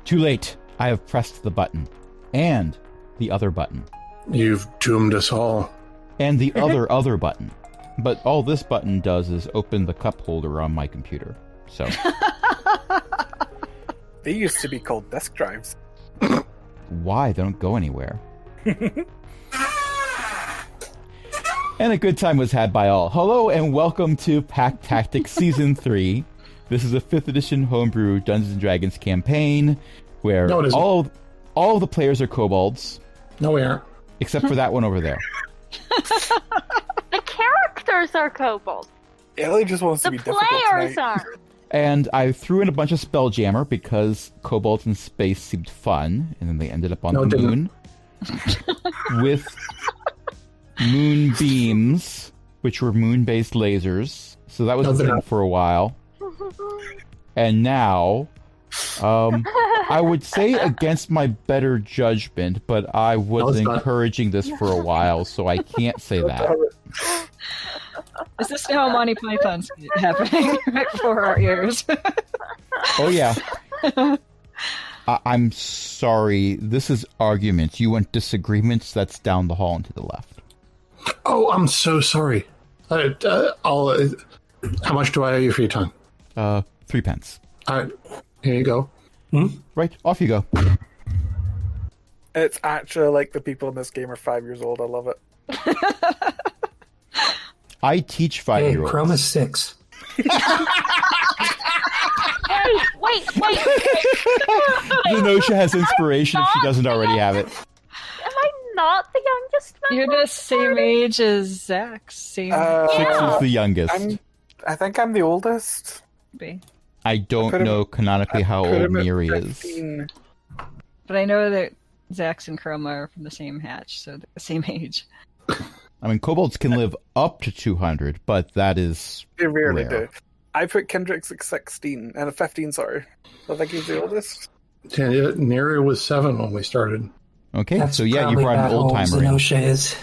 Too late. I have pressed the button. And the other button. You've doomed us all. And the other button. But all this button does is open the cup holder on my computer. So. They used to be called disk drives. Why? They don't go anywhere. And a good time was had by all. Hello and welcome to Pack Tactics Season 3. This is a 5th edition homebrew Dungeons & Dragons campaign where all of the players are kobolds. No, we aren't. Except for that one over there. The characters are kobolds. Ellie just wants to The be difficult players tonight. aren't. And I threw in a bunch of Spelljammer because kobolds in space seemed fun, and then they ended up on the moon. With moonbeams, which were moon-based lasers. So that was a thing for a while. And now, I would say against my better judgment, but I was encouraging this for a while, so I can't say that. Is this now Monty Python's happening right before our ears? Oh, yeah. I'm sorry. This is arguments. You want disagreements? That's down the hall and to the left. Oh, I'm so sorry. How much do I owe you for your time? 3 pence. All right, here you go. Right, off you go. It's actually like the people in this game are 5 years old. I love it. I teach 5-year-olds. Hey, Chroma's 6. Wait. Zenosha has inspiration if she doesn't already have it. Am I not the youngest member? You're the same age as Zach. Same. 6 is the youngest. I think I'm the oldest. I don't know canonically how old Miri is. But I know that Zax and Chroma are from the same hatch, so they're the same age. I mean, kobolds can live up to 200, but that is They rarely rare. do. I put Kendrick's at 16, and 15, sorry. I think he's the oldest. Yeah, Neri was 7 when we started. Okay, That's so yeah, you probably brought an about old how timer in. Zenosha is.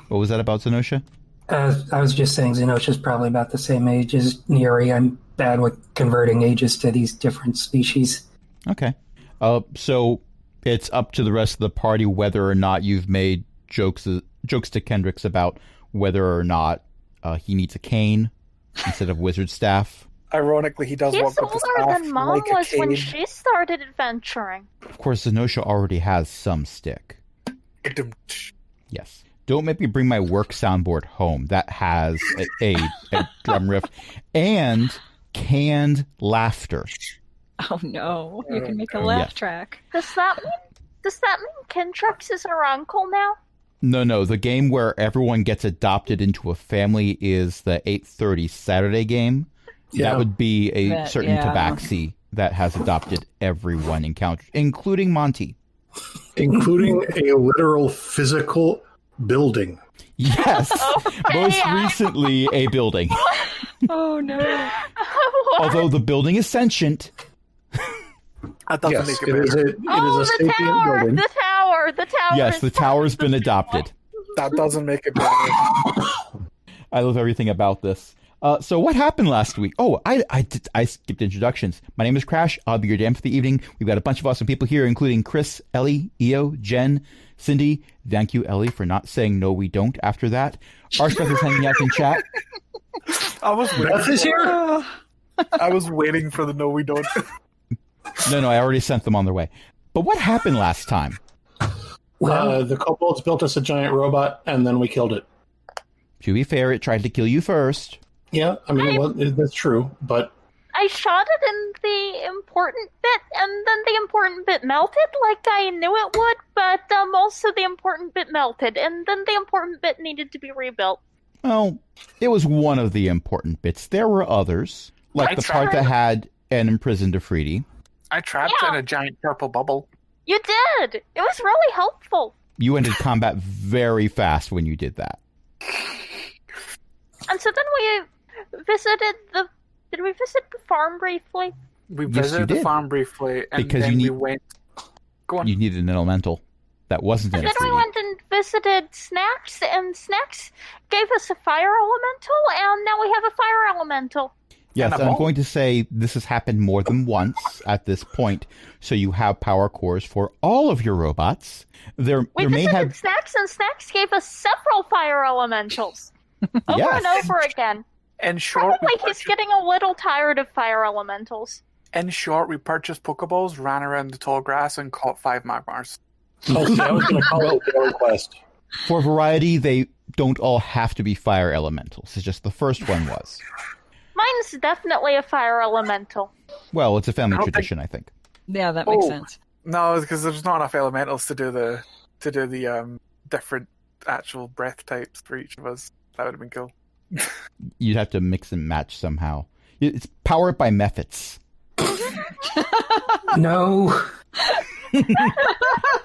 What was that about Zenosha? I was just saying Zenosha's probably about the same age as Neri. I'm bad with converting ages to these different species. Okay. So it's up to the rest of the party whether or not you've made jokes to Kendricks about whether or not he needs a cane instead of wizard staff. Ironically, he does He's walk with the older staff than Mom like a was when cane. she started adventuring. Of course, Zenosha already has some stick. Yes. Don't make me bring my work soundboard home. That has a drum riff and canned laughter. Oh no! You can make a laugh track. Does that mean Kendrix is our uncle now? No. The game where everyone gets adopted into a family is the 8:30 Saturday game. Yeah. That would be a certain yeah. tabaxi that has adopted everyone encountered, including Monty. Including a literal physical building. Yes. Most recently, a building. Oh no! What? Although the building is sentient. That doesn't Yes, make it it is better. a the sapient tower! building. The tower! Yes, is the tower's been adopted. That doesn't make it better. I love everything about this. So what happened last week? Oh, I skipped introductions. My name is Crash. I'll be your DM for the evening. We've got a bunch of awesome people here, including Chris, Ellie, Eo, Jen, Cindy. Thank you, Ellie, for not saying no, we don't after that. Archbeth is hanging out in chat. I was Beth is here? I was waiting for the no, we don't. No, I already sent them on their way. But what happened last time? Well, The kobolds built us a giant robot, and then we killed it. To be fair, it tried to kill you first. Yeah, I mean, that's true, but I shot it in the important bit, and then the important bit melted like I knew it would, but also the important bit melted, and then the important bit needed to be rebuilt. Well, it was one of the important bits. There were others, like the part that had an imprisoned Afridi. I trapped in a giant purple bubble. You did! It was really helpful. You ended combat very fast when you did that. And so then we visited the... Did we visit the farm briefly? We Yes, you visited the did. farm briefly, and Because then you we went... Go on. You needed an elemental. That wasn't an And then we Afridi. went and visited Snacks, and Snacks gave us a fire elemental, and now we have a fire elemental. Yes, And a I'm ball. going to say this has happened more than once at this point, so you have power cores for all of your robots. There We may visited have Snacks, and Snacks gave us several fire elementals. Over Yes. and over again. In short, Probably he's getting a little tired of fire elementals. we purchased Pokeballs, ran around the tall grass, and caught 5 Magmars. Oh, see, I was going to call it a daily quest. For variety, they don't all have to be fire elementals. It's just the first one was. Mine's definitely a fire elemental. Well, it's a family I don't tradition, I think. Yeah, that makes Oh. sense. No, because there's not enough elementals to do the different actual breath types for each of us. That would have been cool. You'd have to mix and match somehow. It's powered by methods. No.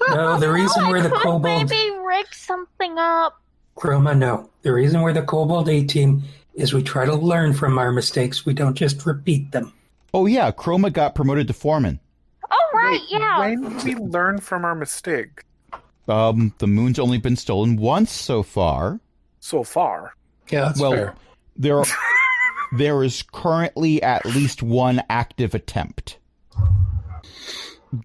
No, the reason we're the could kobold maybe rig something up. Chroma, no. The reason we're the kobold A team is we try to learn from our mistakes. We don't just repeat them. Oh yeah, Chroma got promoted to foreman. Oh, right, Wait, yeah. When did we learn from our mistake? The moon's only been stolen once so far. So far. Yeah, that's Well, fair. there is currently at least one active attempt,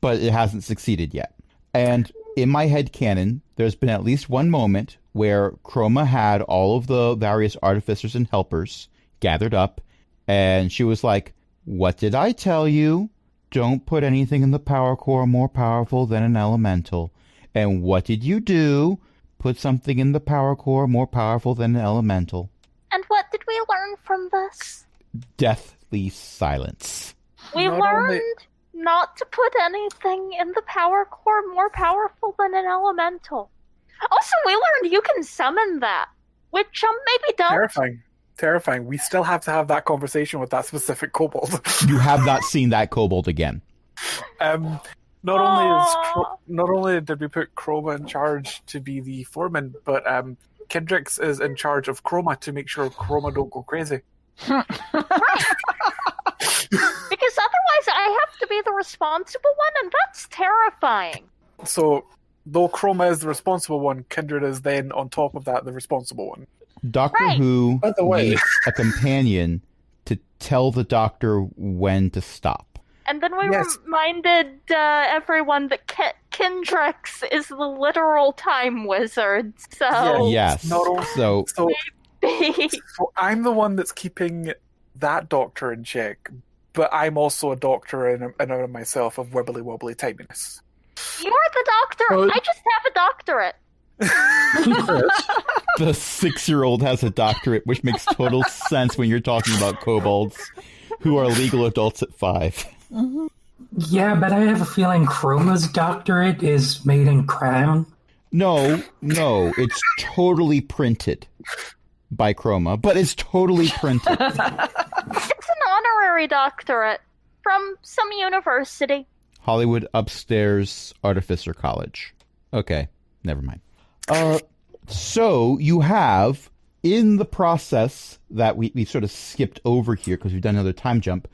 but it hasn't succeeded yet. And in my head canon, there's been at least one moment where Chroma had all of the various artificers and helpers gathered up, and she was like, "What did I tell you? Don't put anything in the power core more powerful than an elemental. And what did you do? Put something in the power core more powerful than an elemental." And what did we learn from this? Deathly silence. We Not learned only- not to put anything in the power core more powerful than an elemental. Also, we learned you can summon that, which maybe don't. Terrifying. Terrifying. We still have to have that conversation with that specific kobold. You have not seen that kobold again. Not only did we put Chroma in charge to be the foreman, but Kendricks is in charge of Chroma to make sure Chroma don't go crazy. Because otherwise I have to be the responsible one, and that's terrifying. So, though Chroma is the responsible one, Kindred is then on top of that the responsible one. Doctor Right. Who By the way- needs a companion to tell the Doctor when to stop. And then we Yes. reminded everyone that Kendricks is the literal time wizard, so... Yes. Not only- So So, so I'm the one that's keeping that doctor in check, but I'm also a doctor in and of myself of wibbly wobbly timiness. You're the doctor! Well- I just have a doctorate! the 6-year-old has a doctorate, which makes total sense when you're talking about kobolds who are legal adults at 5. Yeah, but I have a feeling Chroma's doctorate is made in crown. No, it's totally printed by Chroma, but it's totally printed. It's an honorary doctorate from some university. Hollywood Upstairs Artificer College. Okay, never mind. So you have, in the process that we sort of skipped over here because we've done another time jump,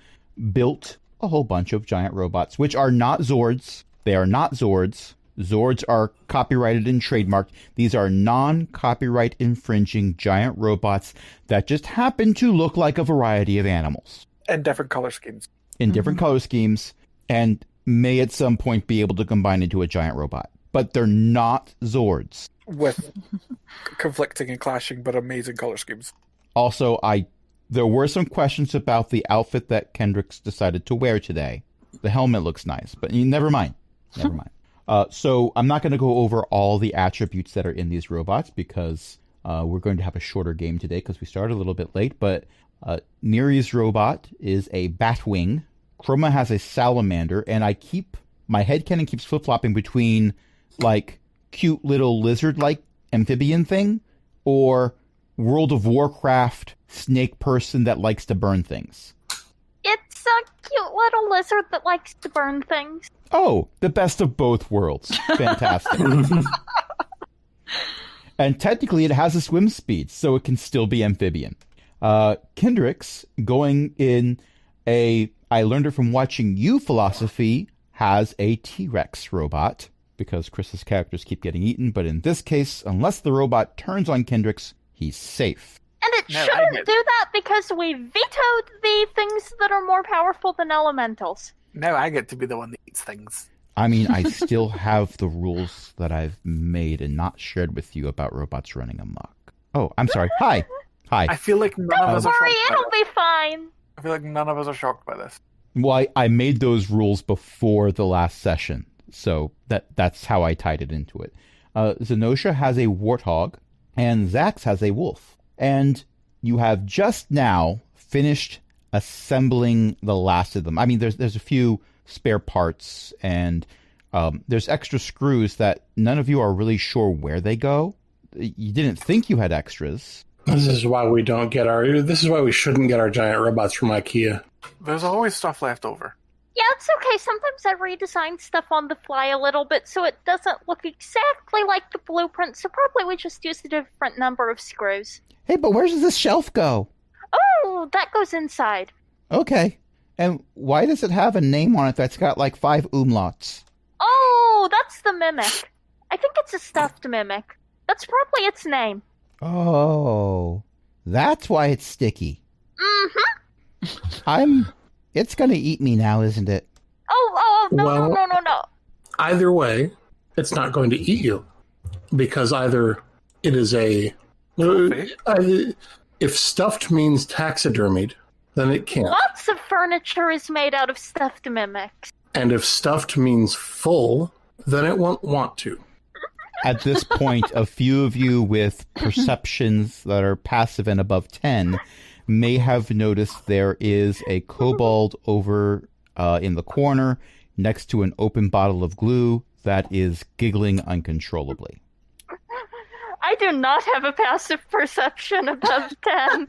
built a whole bunch of giant robots, which are not Zords. They are not Zords. Zords are copyrighted and trademarked. These are non-copyright infringing giant robots that just happen to look like a variety of animals In different color schemes. in different color schemes and may at some point be able to combine into a giant robot. But they're not Zords. With conflicting and clashing but amazing color schemes. Also, there were some questions about the outfit that Kendricks decided to wear today. The helmet looks nice, but never mind. Never mind. So I'm not going to go over all the attributes that are in these robots because we're going to have a shorter game today because we started a little bit late. But Neri's robot is a Batwing. Chroma has a Salamander, and my headcanon keeps flip-flopping between like cute little lizard-like amphibian thing or World of Warcraft snake person that likes to burn things. It's a cute little lizard that likes to burn things. Oh, the best of both worlds. Fantastic. And technically it has a swim speed, so it can still be amphibian. Kendricks, going in I learned it from watching you philosophy, has a T-Rex robot, because Chris's characters keep getting eaten, but in this case, unless the robot turns on Kendricks, he's safe. And it No, I shouldn't get- do that because we vetoed the things that are more powerful than elementals. Now I get to be the one that eats things. I mean, I still have the rules that I've made and not shared with you about robots running amok. Oh, I'm sorry. Hi. I Hi. feel like none of Don't us are worry, shocked by it'll this. be fine. I feel like none of us are shocked by this. Well, I made those rules before the last session, so that's how I tied it into it. Zenosha has a warthog, and Zax has a wolf. And you have just now finished assembling the last of them. I mean, there's a few spare parts, and there's extra screws that none of you are really sure where they go. You didn't think you had extras. This is why we don't get our. This is why we shouldn't get our giant robots from IKEA. There's always stuff left over. Yeah, it's okay. Sometimes I redesign stuff on the fly a little bit so it doesn't look exactly like the blueprint, so probably we just use a different number of screws. Hey, but where does this shelf go? Oh, that goes inside. Okay. And why does it have a name on it that's got like 5 umlauts? Oh, that's the mimic. I think it's a stuffed mimic. That's probably its name. Oh, that's why it's sticky. Mm-hmm. It's gonna eat me now, isn't it? Oh, no, Well- no. Either way, it's not going to eat you, because either it is a. If stuffed means taxidermied, then it can't. Lots of furniture is made out of stuffed mimics. And if stuffed means full, then it won't want to. At this point, a few of you with perceptions that are passive and above 10 may have noticed there is a kobold over in the corner next to an open bottle of glue that is giggling uncontrollably. I do not have a passive perception above 10.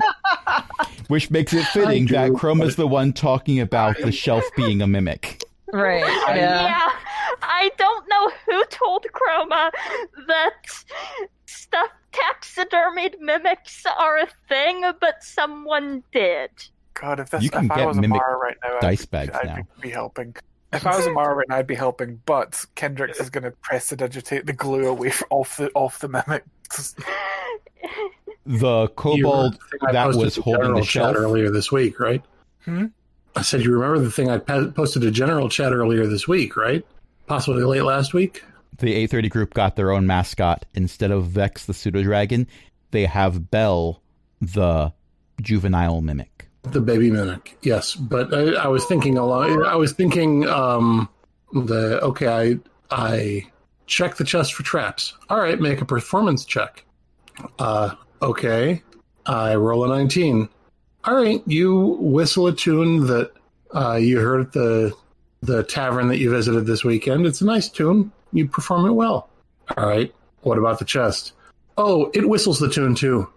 Which makes it fitting I do, that Chroma's but- the one talking about the shelf being a mimic. Right. Yeah. Yeah, I don't know who told Chroma that stuffed taxidermied mimics are a thing, but someone did. God, if You can if I get was a mimic Mara right now, dice bags now. I'd be helping. If I was a Mara right now, I'd be helping. But Kendricks is going to prestidigitate the glue away off the mimics. The kobold You remember the thing I that posted was to holding general the shelf. chat earlier this week, right? I said you remember the thing I posted to general chat earlier this week, right? Possibly late last week. The 830 group got their own mascot. Instead of Vex the pseudo-dragon, they have Belle the juvenile mimic. The baby mimic, yes. But I was thinking I check the chest for traps. All right, make a performance check. Okay, I roll a 19. All right, you whistle a tune that you heard at the tavern that you visited this weekend. It's a nice tune. You perform it well. All right, what about the chest? Oh, it whistles the tune too.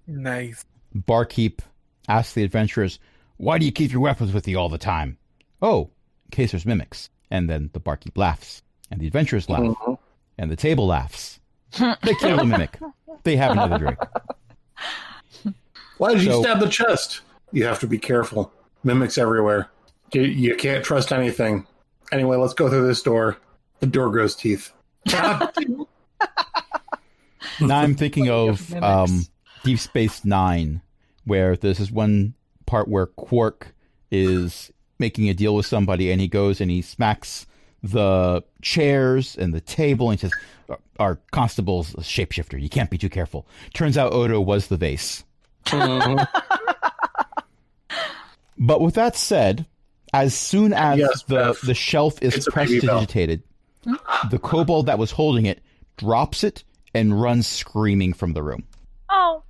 Nice. Barkeep asks the adventurers, "Why do you keep your weapons with you all the time?" "Oh, in case there's mimics." And then the barkeep laughs, and the adventurers laugh, Mhm. and the table laughs. They kill the mimic. They have another drink. Why did you So- stab the chest? You have to be careful. Mimics everywhere. You can't trust anything. Anyway, let's go through this door. The door grows teeth. God, Now I'm thinking of Mimics. Deep Space Nine, where there's this one part where Quark is making a deal with somebody, and he goes and he smacks the chairs and the table, and he says, "Our constable's a shapeshifter. You can't be too careful." Turns out Odo was the vase. Mhm. But with that said, as soon as Yes, Beth. the shelf is It's a baby bell. prestidigitated, the kobold that was holding it drops it and runs screaming from the room. Oh.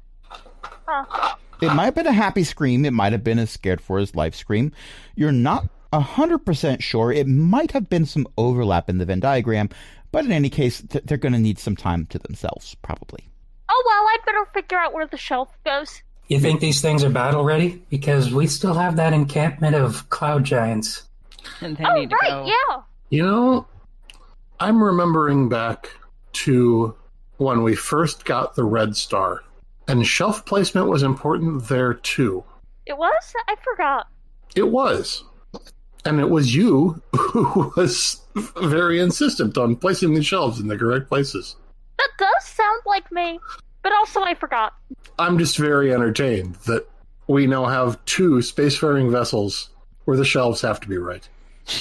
Huh. It might have been a happy scream. It might have been a scared for his life scream. You're not 100% sure. It might have been some overlap in the Venn diagram, but in any case, they're going to need some time to themselves, probably. Oh, well, I'd better figure out where the shelf goes. You think these things are battle ready? Because we still have that encampment of cloud giants. And they Oh, need to right, go. yeah. You know, I'm remembering back to when we first got the Red Star, and shelf placement was important there too. It was? I forgot. It was. And it was you who was very insistent on placing the shelves in the correct places. That does sound like me, but also I forgot. I'm just very entertained that we now have 2 spacefaring vessels where the shelves have to be right.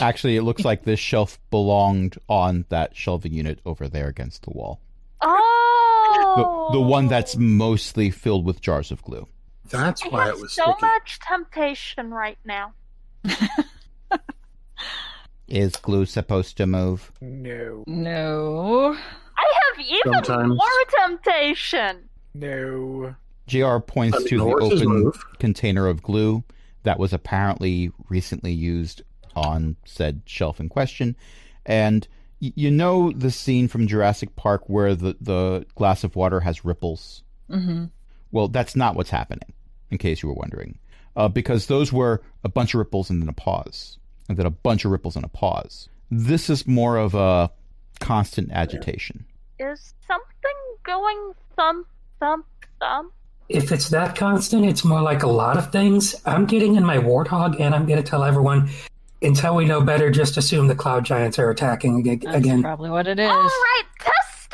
Actually, it looks like this shelf belonged on that shelving unit over there against the wall. Oh! The one that's mostly filled with jars of glue. That's I why have it was so sticky. much temptation right now. Is glue supposed to move? No. No. I have even Sometimes. more temptation. No. JR points I mean, to the horses open move. container of glue that was apparently recently used on said shelf in question. And you know the scene from Jurassic Park where the glass of water has ripples? Mm-hmm. Well, that's not what's happening, in case you were wondering. Because those were a bunch of ripples and then a pause. And then a bunch of ripples and a pause. This is more of a constant agitation. Is something going thump, thump, thump? If it's that constant, it's more like a lot of things. I'm getting in my warthog, and I'm going to tell everyone, until we know better, just assume the cloud giants are attacking That's again. probably what it is. All right, test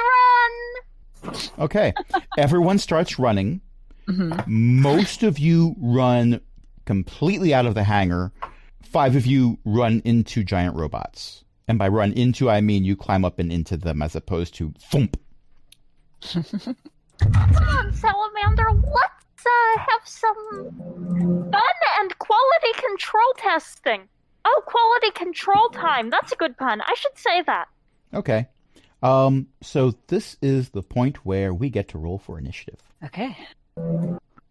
run! Okay. Everyone starts running. Mm-hmm. Most of you run completely out of the hangar. 5 of you run into giant robots. And by run into, I mean you climb up and into them as opposed to thump. Come on, Salamander, let's have some fun and quality control testing. Oh, quality control time. That's a good pun. I should say that. Okay. So this is the point where we get to roll for initiative. Okay.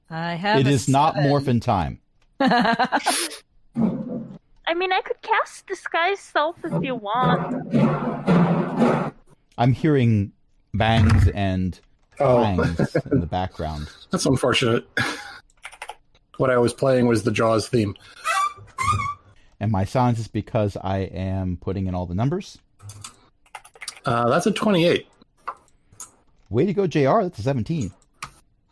I have. It a is not 7. morphin time. I mean, I could cast Disguise Self if you want. I'm hearing bangs and Oh, clangs in the background. that's unfortunate. What I was playing was the Jaws theme. And my silence is because I am putting in all the numbers. That's a 28. Way to go, JR. That's a 17.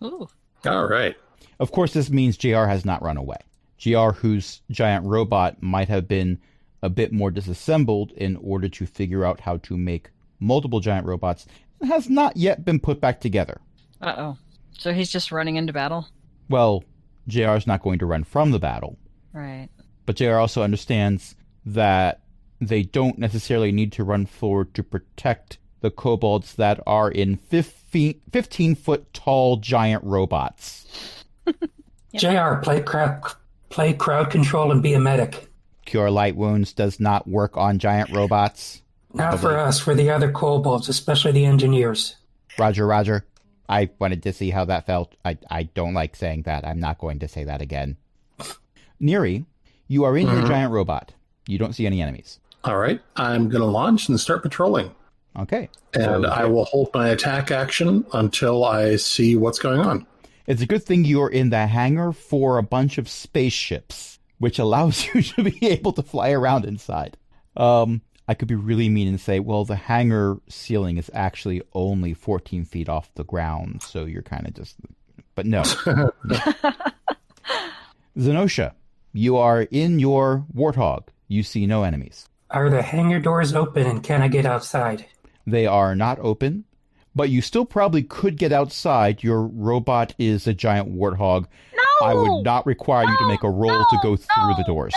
Ooh. All right. Of course, this means JR has not run away. JR, whose giant robot might have been a bit more disassembled in order to figure out how to make multiple giant robots, has not yet been put back together. Uh-oh. So he's just running into battle? Well, JR is not going to run from the battle, Right. but JR also understands that they don't necessarily need to run forward to protect the kobolds that are in 15-foot tall giant robots. JR, play crowd control and be a medic. Cure light wounds does not work on giant robots. Not for us, for the other kobolds, especially the engineers. Roger, Roger. I wanted to see how that felt. I don't like saying that. I'm not going to say that again. Neri, you are in your giant robot. You don't see any enemies. All right. I'm going to launch and start patrolling. Okay. And I will hold my attack action until I see what's going on. It's a good thing you're in the hangar for a bunch of spaceships, which allows you to be able to fly around inside. I could be really mean and say, well, the hangar ceiling is actually only 14 feet off the ground, so you're kind of just... But no. Zenosha, you are in your warthog. You see no enemies. Are the hangar doors open and can I get outside? They are not open, but you still probably could get outside. Your robot is a giant warthog. No! I would not require you to make a roll to go through the doors.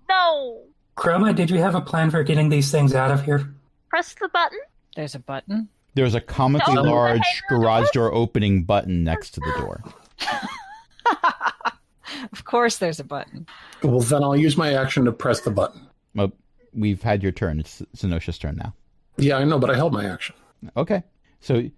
No! Chroma, did you have a plan for getting these things out of here? Press the button. There's a button. There's a comically No, large the hangar garage door opening button next to the door. Of course there's a button. Well, then I'll use my action to press the button. Well, we've had your turn. It's Zenosha's turn now. Yeah, I know, but I held my action. Okay. So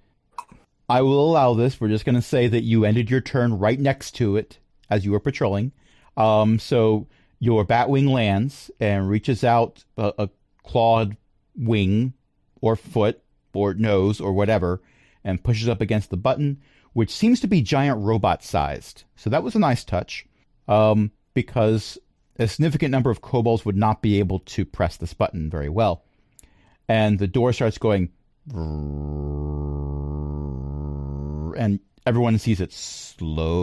I will allow this. We're just going to say that you ended your turn right next to it as you were patrolling. So your Batwing lands and reaches out a clawed wing or foot or nose or whatever and pushes up against the button, which seems to be giant robot sized. So that was a nice touch because a significant number of kobolds would not be able to press this button very well. And the door starts going, and everyone sees it slowly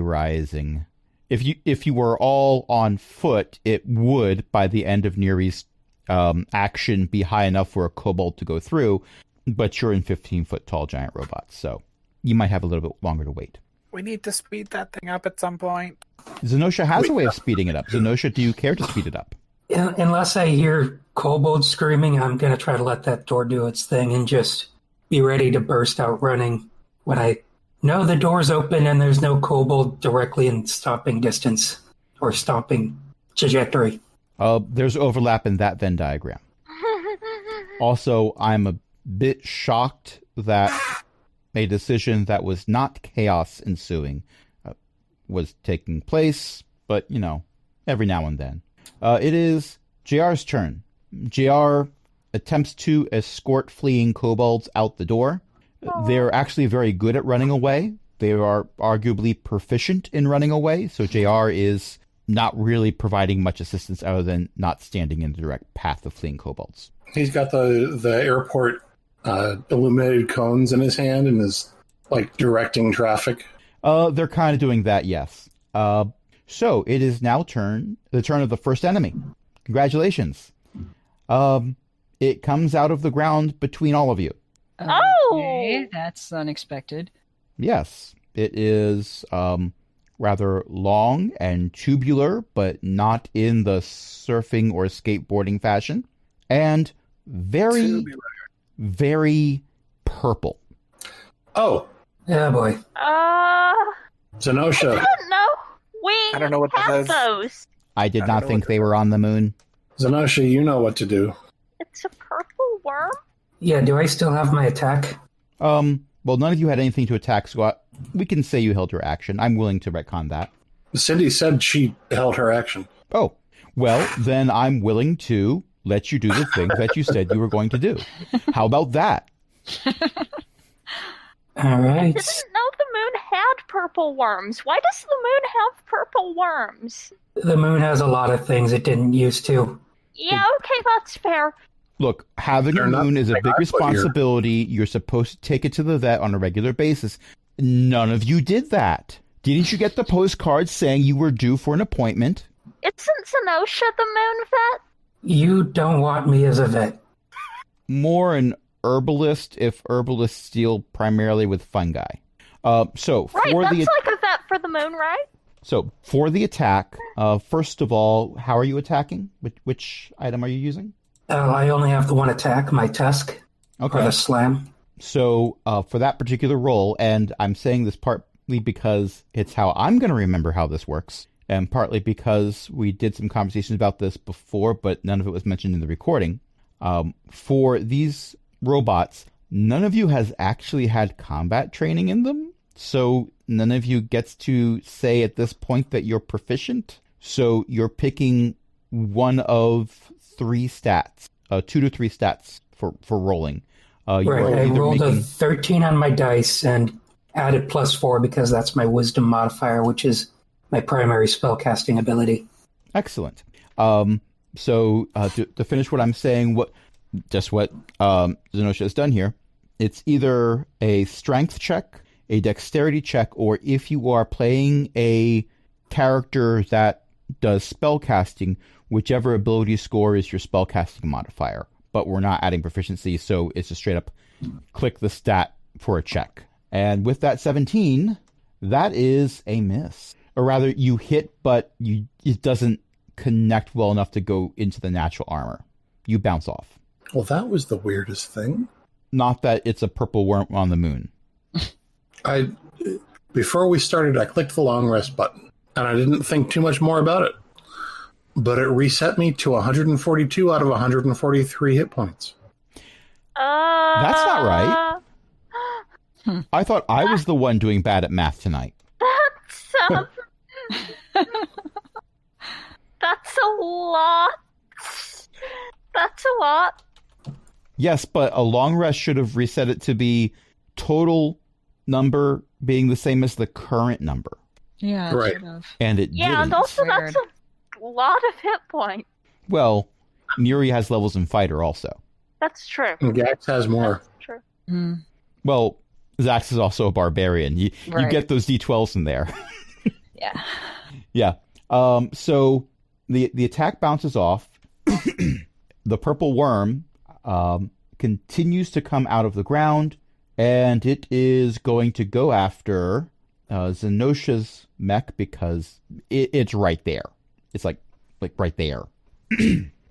rising. If you were all on foot, it would, by the end of Neri's action, be high enough for a kobold to go through. but you're in 15-foot tall giant robots, so you might have a little bit longer to wait. We need to speed that thing up at some point. Zenosha has a way of speeding it up. Zenosha, do you care to speed it up? Unless I hear kobolds screaming, I'm going to try to let that door do its thing and just be ready to burst out running when I know the door's open and there's no kobold directly in stomping distance or stomping trajectory. There's overlap in that Venn diagram. Also, I'm a bit shocked that a decision that was not chaos ensuing was taking place, but, every now and then. It is JR's turn. JR attempts to escort fleeing kobolds out the door. They're actually very good at running away. They are arguably proficient in running away, so JR is not really providing much assistance other than not standing in the direct path of fleeing kobolds. He's got the airport illuminated cones in his hand and is, directing traffic. They're kind of doing that, yes. So it is now the turn of the first enemy. Congratulations. It comes out of the ground between all of you. Okay, that's unexpected. Yes, it is rather long and tubular, but not in the surfing or skateboarding fashion, and very, very purple. Oh. Yeah, boy. Zenosha. I don't know what that have is. those. I did not think they were on the moon. Zenosha, you know what to do. It's a purple worm? Yeah, do I still have my attack? Well, none of you had anything to attack, so we can say you held your action. I'm willing to retcon that. Cindy said she held her action. Oh, well, then I'm willing to let you do the thing that you said you were going to do. How about that? All right. I didn't know the moon had purple worms. Why does the moon have purple worms? The moon has a lot of things it didn't used to. Yeah, okay, that's fair. Look, having a moon is a big responsibility. You're supposed to take it to the vet on a regular basis. None of you did that. Didn't you get the postcard saying you were due for an appointment? Isn't Zenosha the moon vet? You don't want me as a vet. More an herbalist, if herbalists deal primarily with fungi. Right, that's like a vet for the moon, right? So, for the attack, first of all, how are you attacking? Which item are you using? I only have the one attack, my tusk. Okay. Or the slam. So, for that particular roll, and I'm saying this partly because it's how I'm going to remember how this works, and partly because we did some conversations about this before, but none of it was mentioned in the recording. For these robots, none of you has actually had combat training in them, so none of you gets to say at this point that you're proficient. So you're picking one of 3 stats, 2 to 3 stats for rolling. Right, I rolled a 13 on my dice and added +4 because that's my wisdom modifier, which is my primary spellcasting ability. Excellent. So to finish what I'm saying, what Zenosha has done here, it's either a strength check, a dexterity check, or if you are playing a character that does spellcasting, whichever ability score is your spellcasting modifier. But we're not adding proficiency, so it's just straight up click the stat for a check. And with that 17, that is a miss. Or rather, you hit, but it doesn't connect well enough to go into the natural armor. You bounce off. Well, that was the weirdest thing. Not that it's a purple worm on the moon. Before we started, I clicked the long rest button, and I didn't think too much more about it. But it reset me to 142 out of 143 hit points. That's not right. I thought I was the one doing bad at math tonight. That's a lot. That's a lot. Yes, but a long rest should have reset it to be total number being the same as the current number. Yeah, right. Should have. And it Yeah, didn't. and also Weird. that's a lot of hit points. Well, Neri has levels in fighter also. That's true. And Gax has more. That's true. Mm. Well, Zax is also a barbarian. You Right. get those D12s in there. Yeah. Yeah. So the attack bounces off. The purple worm continues to come out of the ground, and it is going to go after Zenosha's mech because it's right there. It's like right there.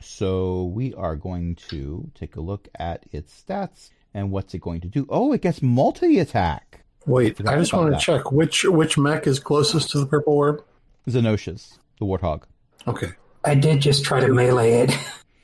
So we are going to take a look at its stats and what's it going to do. Oh, it gets multi-attack. Wait, I just want to check which mech is closest to the purple orb. Zenosha's, the warthog. Okay. I did just try to melee it.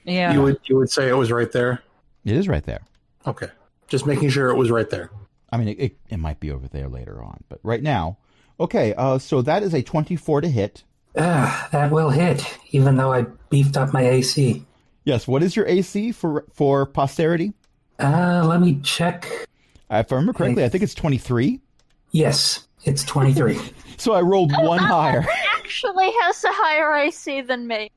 Yeah. You would say it was right there? It is right there. Okay. Just making sure it was right there. I mean, it might be over there later on, but right now. Okay, so that is a 24 to hit. That will hit, even though I beefed up my AC. Yes, what is your AC for posterity? Let me check. If I remember correctly, I think it's 23. Yes, it's 23. So I rolled one higher. Actually has a higher AC than me.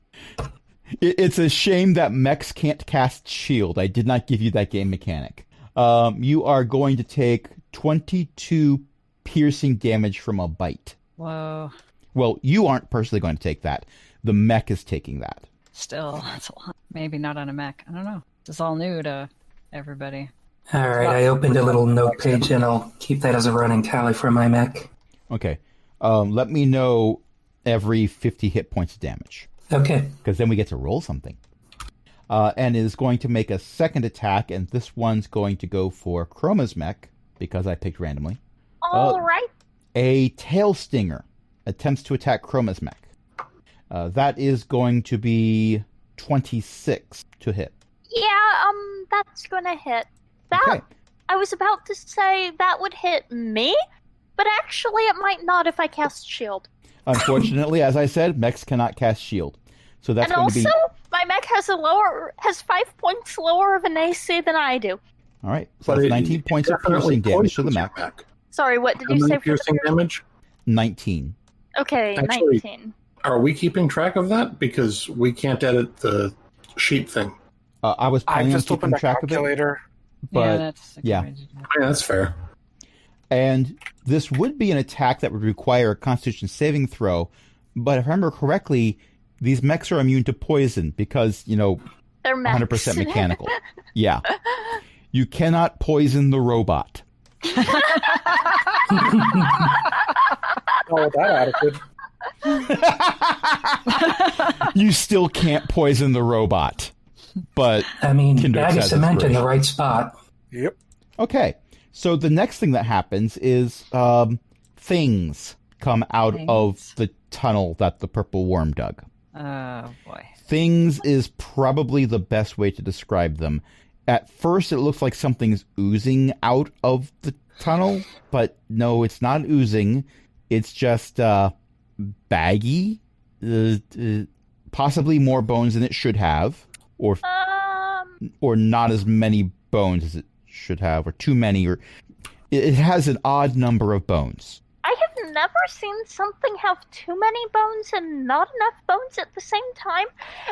It's a shame that mechs can't cast shield. I did not give you that game mechanic. You are going to take 22 piercing damage from a bite. Whoa. Well, you aren't personally going to take that. The mech is taking that. Still, that's a lot. Maybe not on a mech. I don't know. This is all new to everybody. All right, I opened a little note page, and I'll keep that as a running tally for my mech. Okay. Let me know every 50 hit points of damage. Okay. Because then we get to roll something. And is going to make a second attack, and this one's going to go for Chroma's mech, because I picked randomly. All right. A tail stinger attempts to attack Chroma's mech. That is going to be 26 to hit. Yeah, that's gonna hit. That Okay. I was about to say that would hit me, but actually it might not if I cast shield. Unfortunately, as I said, mechs cannot cast shield. So that's And going to also, be... my mech has 5 points lower of an AC than I do. All right. So that's 19 points of piercing damage to the mech. Sorry, what did How you many say for piercing the damage? 19. Okay, Actually- 19. Are we keeping track of that? Because we can't edit the sheet thing. I was I planning on just opened keeping a track of it, calculator. but that's a good yeah. way to do it. Yeah, that's fair. And this would be an attack that would require a Constitution saving throw. But if I remember correctly, these mechs are immune to poison because, They're mechs. 100% mechanical. Yeah. You cannot poison the robot. Oh, that attitude. You still can't poison the robot. But, I mean, Kindred bag of says cement in inspiration. the right spot. Yep. okay. So the next thing that happens is things come out of Things. the tunnel that the purple worm dug. Oh, boy. Things is probably the best way to describe them. At first, it looks like something's oozing out of the tunnel, but no, it's not oozing. It's just baggy, possibly more bones than it should have, or not as many bones as it should have, or too many, or it has an odd number of bones. I have never seen something have too many bones and not enough bones at the same time.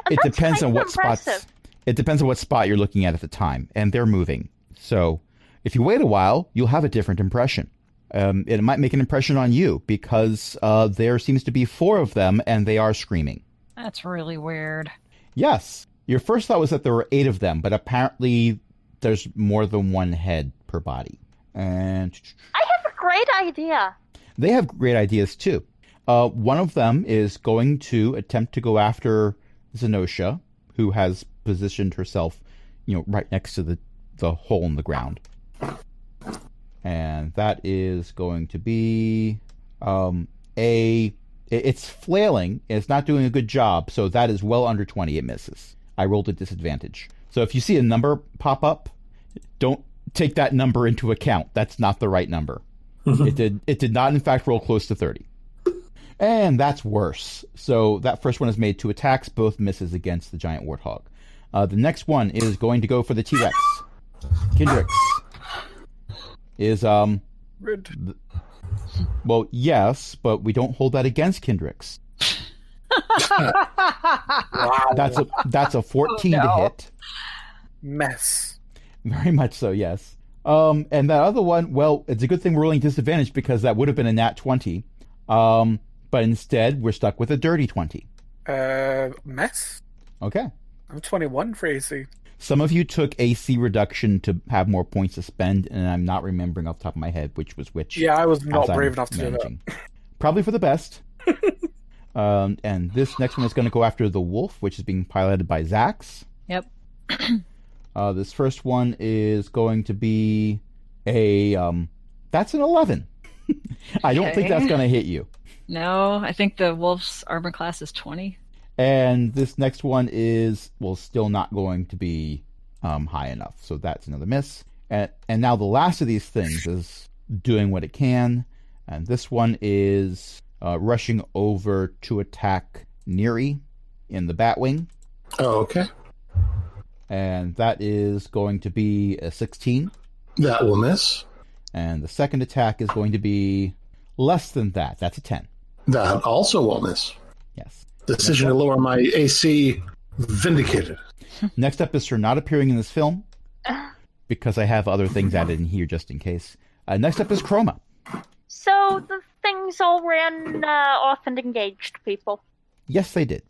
And It that's depends kind on of what impressive. spots. It depends on what spot you're looking at the time, and they're moving. So, if you wait a while, you'll have a different impression. It might make an impression on you because there seems to be 4 of them, and they are screaming. That's really weird. Yes, your first thought was that there were 8 of them, but apparently there's more than one head per body. And I have a great idea. they have great ideas too. One of them is going to attempt to go after Zenosha, who has positioned herself, right next to the hole in the ground. And that is going to be it's flailing. It's not doing a good job, so that is well under 20. It misses. I rolled a disadvantage. So if you see a number pop up, don't take that number into account. That's not the right number. It did not, in fact, roll close to 30. And that's worse. So that first one has made 2 attacks, both misses against the giant warthog. The next one is going to go for the T-Rex. Kindrix is Rid. well, yes, but we don't hold that against Kindrix. That's a 14 to hit. Mess. Very much so, yes. And that other one, well, it's a good thing we're rolling disadvantage because that would have been a nat 20. But instead, we're stuck with a dirty 20. Mess? Okay. I'm 21 for AC. Some of you took AC reduction to have more points to spend, and I'm not remembering off the top of my head which was which. Yeah, I was not as I'm brave enough to do managing. Probably for the best. And this next one is going to go after the wolf, which is being piloted by Zax. Yep. This first one is going to be a... that's an 11. I don't think Okay. that's going to hit you. No, I think the wolf's armor class is 20. And this next one is, well, still not going to be high enough. So that's another miss. And now the last of these things is doing what it can. And this one is rushing over to attack Neri in the Batwing. Oh, okay. And that is going to be a 16. That will miss. And the second attack is going to be less than that. That's a 10. That also will miss. Yes. Decision to lower my AC vindicated. Next up is her not appearing in this film, because I have other things added in here just in case. Next up is Chroma. So the things all ran off and engaged people. Yes, they did.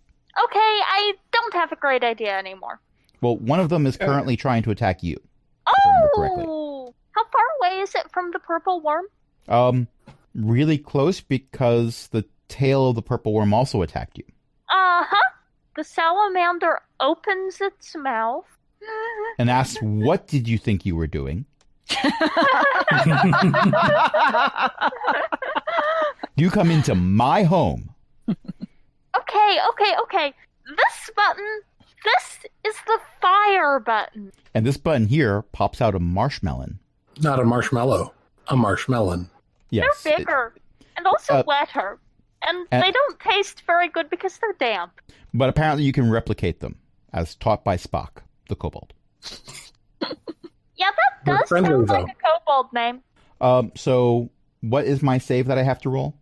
Okay, I don't have a great idea anymore. Well, one of them is currently trying to attack you. I remember correctly. Oh! How far away is it from the purple worm? Really close, because the tail of the purple worm also attacked you. Uh-huh. The salamander opens its mouth. And asks, what did you think you were doing? You come into my home. Okay. This button, this is the fire button. And this button here pops out a marshmallow. Not a marshmallow, a marshmallow. Yes. They're bigger and also wetter. And they don't taste very good because they're damp. But apparently you can replicate them, as taught by Spock, the kobold. Yeah, that They're does friendly, sound like though. a kobold name. So what is my save that I have to roll?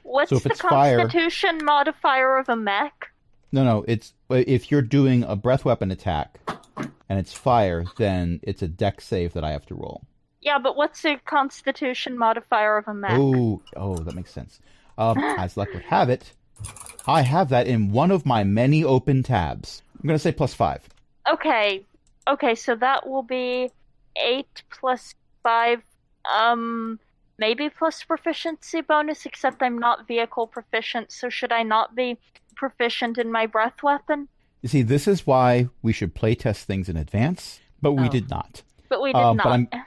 What's So if the it's fire- constitution modifier of a mech? No, it's if you're doing a breath weapon attack and it's fire, then it's a dex save that I have to roll. Yeah, but what's the constitution modifier of a mech? Oh, that makes sense. As luck would have it, I have that in one of my many open tabs. I'm going to say +5. Okay, so that will be 8 plus 5, maybe plus proficiency bonus, except I'm not vehicle proficient, so should I not be proficient in my breath weapon? You see, this is why we should play test things in advance, but we did not. But we did not. But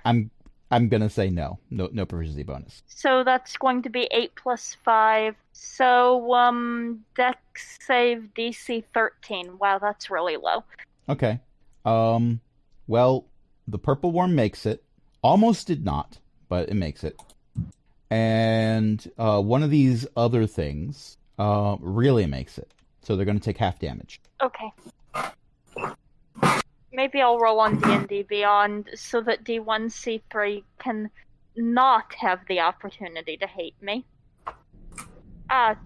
I'm going to say no proficiency bonus. So that's going to be 8 plus 5. So, dex save DC 13. Wow, that's really low. Okay. Well, the purple worm makes it. Almost did not, but it makes it. And one of these other things really makes it. So they're going to take half damage. Okay. Maybe I'll roll on D&D Beyond so that D1C3 can not have the opportunity to hate me.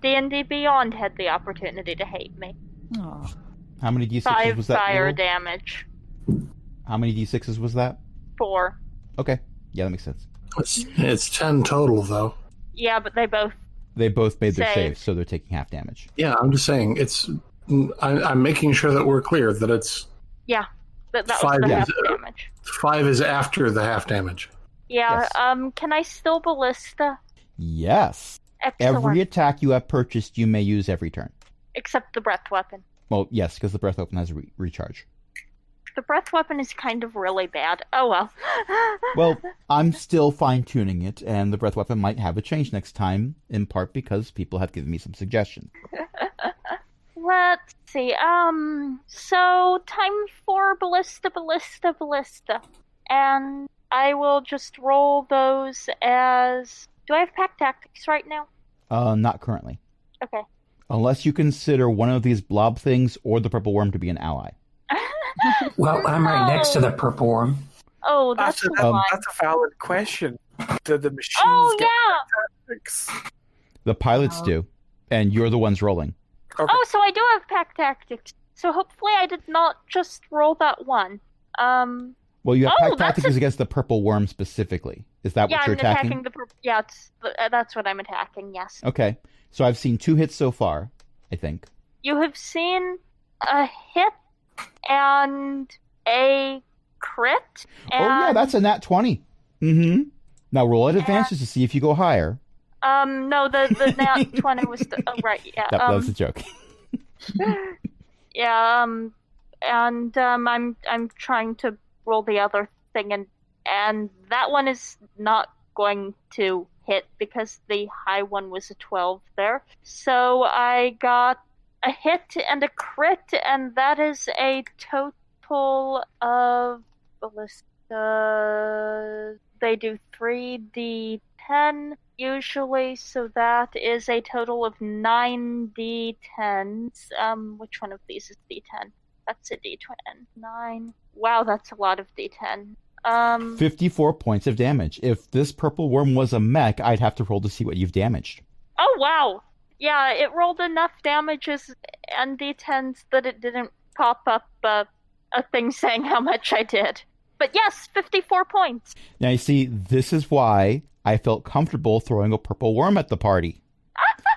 D&D Beyond had the opportunity to hate me. Aw. How many d6s 5 was that? fire roll? damage. How many d6s was that? 4. Okay. Yeah, that makes sense. It's 10 total, though. Yeah, but they both... They both made their Saved. saves, so they're taking half damage. Yeah, I'm just saying, I'm making sure that we're clear that it's Yeah, that was 5 the is, half damage. 5 is after the half damage. Yeah, Yes. can I still ballista? Yes. Excellent. Every attack you have purchased, you may use every turn. Except the breath weapon. Well, yes, because the breath weapon has a recharge. The breath weapon is kind of really bad. Oh well. Well, I'm still fine-tuning it, and the breath weapon might have a change next time, in part because people have given me some suggestions. Let's see. So time for ballista. And I will just roll those as... Do I have pack tactics right now? Not currently. Okay. Unless you consider one of these blob things or the purple worm to be an ally. Well, I'm right next to the purple worm. Oh, that's That's one. a valid question. Do the machines Oh, get yeah! tactics? The pilots do, and you're the ones rolling. Okay. Oh, so I do have pack tactics. So hopefully I did not just roll that one. Well, you have Oh, pack that's tactics against the purple worm specifically. Is that Yeah, what you're I'm attacking? Yeah, that's what I'm attacking, yes. Okay. So I've seen 2 hits so far, I think. You have seen a hit and a crit. Oh yeah, that's a nat 20. Mm-hmm. Now roll at advantage to see if you go higher. No, the nat 20 was right. Yeah, That was a joke. yeah. And I'm trying to roll the other thing, and that one is not going to hit because the high one was a 12 there. So I got a hit and a crit, and that is a total of they do 3d10 usually, so that is a total of 9 d10s. Which one of these is d10? That's a d10. 9. Wow, that's a lot of d10. 54 points of damage. If this purple worm was a mech, I'd have to roll to see what you've damaged. Oh, wow. Yeah, it rolled enough damages and d10s that it didn't pop up a thing saying how much I did. But yes, 54 points. Now, you see, this is why I felt comfortable throwing a purple worm at the party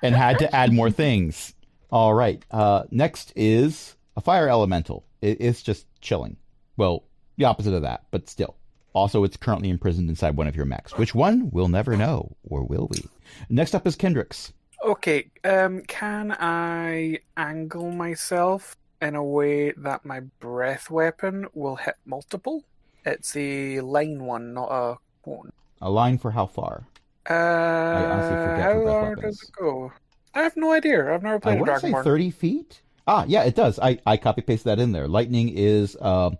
and had to add more things. All right. Next is a fire elemental. It's just chilling. Well, the opposite of that, but still. Also, it's currently imprisoned inside one of your mechs. Which one? We'll never know. Or will we? Next up is Kendricks. Okay, can I angle myself in a way that my breath weapon will hit multiple? It's a line one, not a cone. A line for how far? I honestly forget how for breath far weapons. does it go? I have no idea. I've never I played a want to say Dragonborn. 30 feet? Ah, yeah, it does. I copy-pasted that in there. Lightning is 5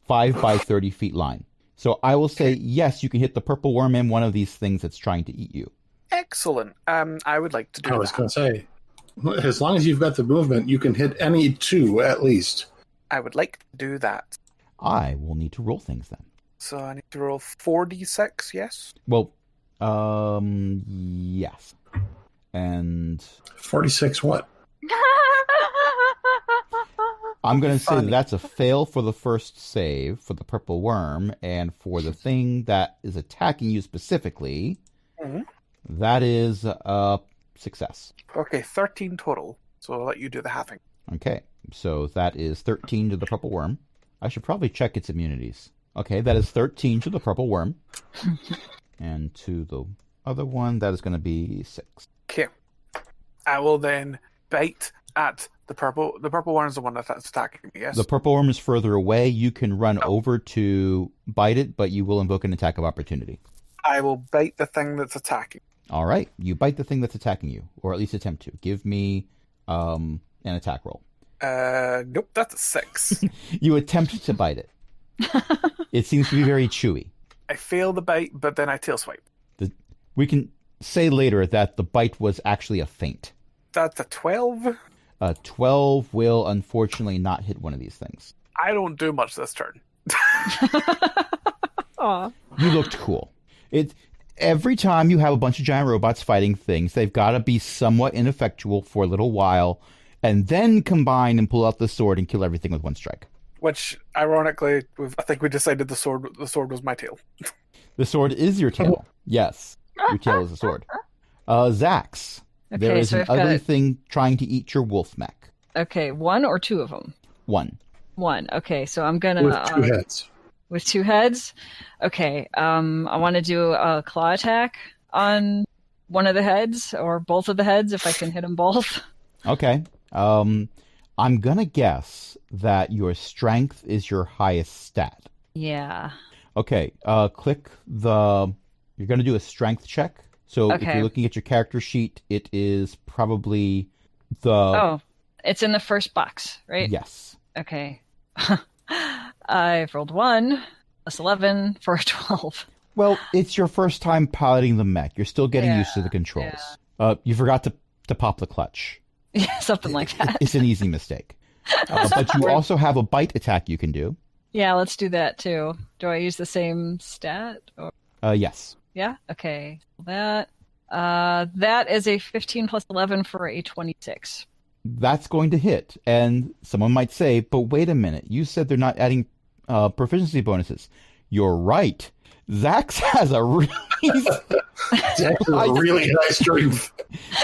by 30 feet line. So I will say, yes, you can hit the purple worm in one of these things that's trying to eat you. Excellent. I would like to do I was that. going to say, as long as you've got the movement, you can hit any two at least. I would like to do that. I will need to roll things then. So I need to roll 4d6, yes? Well, yes. And 46 what? I'm going to say Funny. that's a fail for the first save for the purple worm, and for the thing that is attacking you specifically, that is a success. Okay, 13 total. So I'll let you do the halving. Okay, so that is 13 to the purple worm. I should probably check its immunities. Okay, that is 13 to the purple worm. And to the other one, that is going to be 6. Okay. I will then bite at the purple. The purple one is the one that's attacking me, yes? The purple worm is further away. You can run over to bite it, but you will invoke an attack of opportunity. I will bite the thing that's attacking. All right, you bite the thing that's attacking you, or at least attempt to. Give me an attack roll. Nope, that's a 6. You attempt to bite it. It seems to be very chewy. I fail the bite, but then I tail swipe. We can say later that the bite was actually a feint. That's a 12. 12 will unfortunately not hit one of these things. I don't do much this turn. Aw. You looked cool. Every time you have a bunch of giant robots fighting things, they've got to be somewhat ineffectual for a little while, and then combine and pull out the sword and kill everything with one strike. Which, ironically, I think we decided the sword was my tail. The sword is your tail. Yes, your tail is a sword. Zax, there Okay, is so an I've got ugly it. thing trying to eat your wolf mech. Okay, one or two of them? One. One. Okay, so I'm gonna With two heads. with 2 heads. Okay, I want to do a claw attack on one of the heads or both of the heads if I can hit them both. Okay. I'm gonna guess that your strength is your highest stat. Yeah. Okay. Click the. You're gonna do a strength check. So if Okay. you're looking at your character sheet, it is probably the. Oh, it's in the first box, right? Yes. Okay. I've rolled 1 plus 11 for a 12. Well, it's your first time piloting the mech. You're still getting used to the controls. You forgot to pop the clutch. Yeah, something like that. It's an easy mistake. But you also have a bite attack you can do. Yeah, let's do that too. Do I use the same stat? Or... Yes. Yeah. Okay. That is a 15 plus 11 for a 26. That's going to hit. And someone might say, but wait a minute. You said they're not adding proficiency bonuses. You're right. Zax has a really... It's actually a really high strength.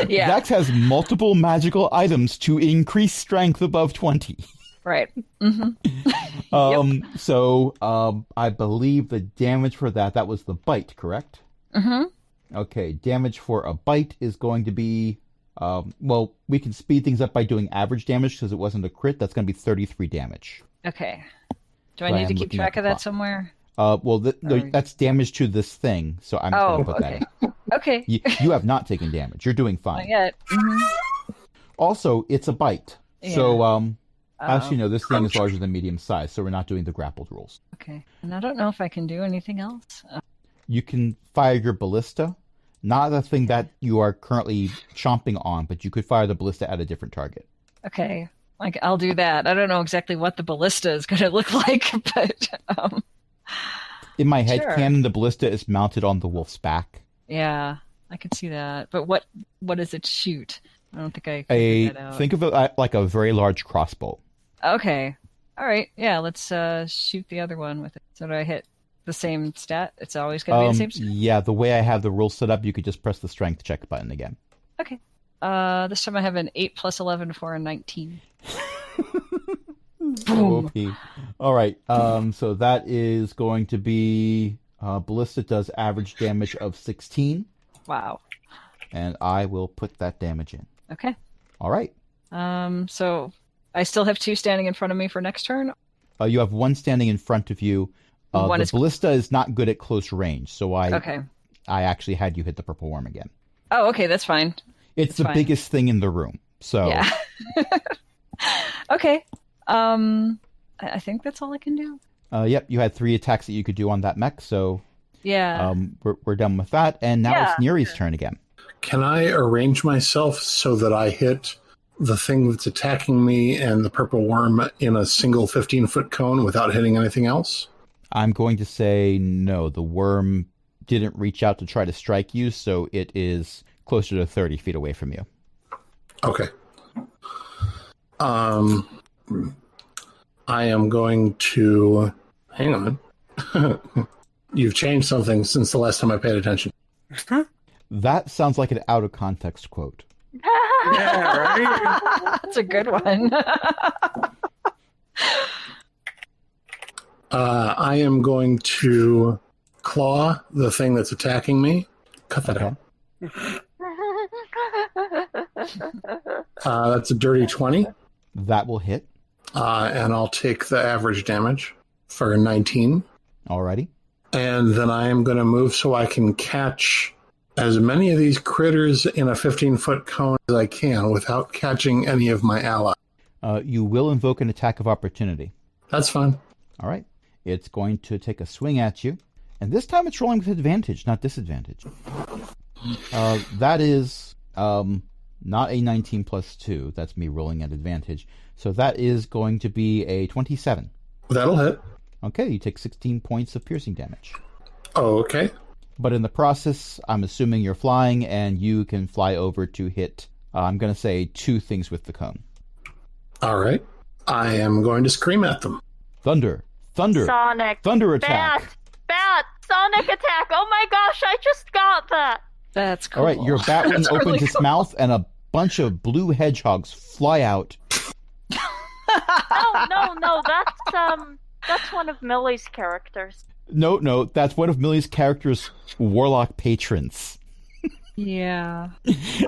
Yeah. Zax has multiple magical items to increase strength above 20. Right. Mm-hmm. So I believe the damage for that was the bite, correct? Mm-hmm. Okay, damage for a bite is going to be, well, we can speed things up by doing average damage because it wasn't a crit. That's going to be 33 damage. Okay. Do I So I need to am keep looking track at of the that clock. somewhere? Well, that's damage to this thing, so I'm just going to put that in. Okay. You have not taken damage. You're doing fine. Not yet. Mm-hmm. Also, it's a bite. Yeah. So, actually, no, this thing is larger than medium size, so we're not doing the grappled rules. Okay. And I don't know if I can do anything else. You can fire your ballista. Not the thing that you are currently chomping on, but you could fire the ballista at a different target. Okay. Like, I'll do that. I don't know exactly what the ballista is going to look like, but... In my head Sure. canon, the ballista is mounted on the wolf's back. Yeah, I can see that. But what does it shoot? I don't think I can figure that out. Think of it like a very large crossbow. Okay. All right. Yeah, let's shoot the other one with it. So do I hit the same stat? It's always going to be the same stat? Yeah, the way I have the rules set up, you could just press the strength check button again. Okay. This time I have an 8 plus 11 for a 19. Boom. OP. All right. So that is going to be ballista does average damage of 16, Wow. and I will put that damage in. Okay. All right. So I still have 2 standing in front of me for next turn? You have one standing in front of you. One The is- ballista is not good at close range, so Okay. I actually had you hit the purple worm again. Oh, okay, that's fine. It's the fine. biggest thing in the room. So Yeah. Okay. I think that's all I can do. Yep, you had 3 attacks that you could do on that mech, so Yeah. we're done with that, and now Yeah. it's Neri's turn again. Can I arrange myself so that I hit the thing that's attacking me and the purple worm in a single 15-foot cone without hitting anything else? I'm going to say no. The worm didn't reach out to try to strike you, so it is closer to 30 feet away from you. Okay. I am going to... Hang on. You've changed something since the last time I paid attention. That sounds like an out of context quote. Yeah, right? That's a good one. I am going to claw the thing that's attacking me. Cut that out. That's a dirty 20. That will hit. And I'll take the average damage for 19. Alrighty. And then I am going to move so I can catch as many of these critters in a 15-foot cone as I can without catching any of my allies. You will invoke an attack of opportunity. That's fine. All right. It's going to take a swing at you. And this time it's rolling with advantage, not disadvantage. That is not a 19 plus 2. That's me rolling at advantage. So that is going to be a 27. That'll hit. Okay, you take 16 points of piercing damage. Oh, okay. But in the process, I'm assuming you're flying, and you can fly over to hit, I'm going to say, 2 things with the cone. All right. I am going to scream at them. Thunder. Thunder. Sonic. Thunder attack. Bat. Sonic attack. Oh my gosh, I just got that. That's cool. All right, your batwing That's opens really its cool. mouth, and a bunch of blue hedgehogs fly out. No, that's one of Millie's characters. No, that's one of Millie's character's warlock patrons. Yeah.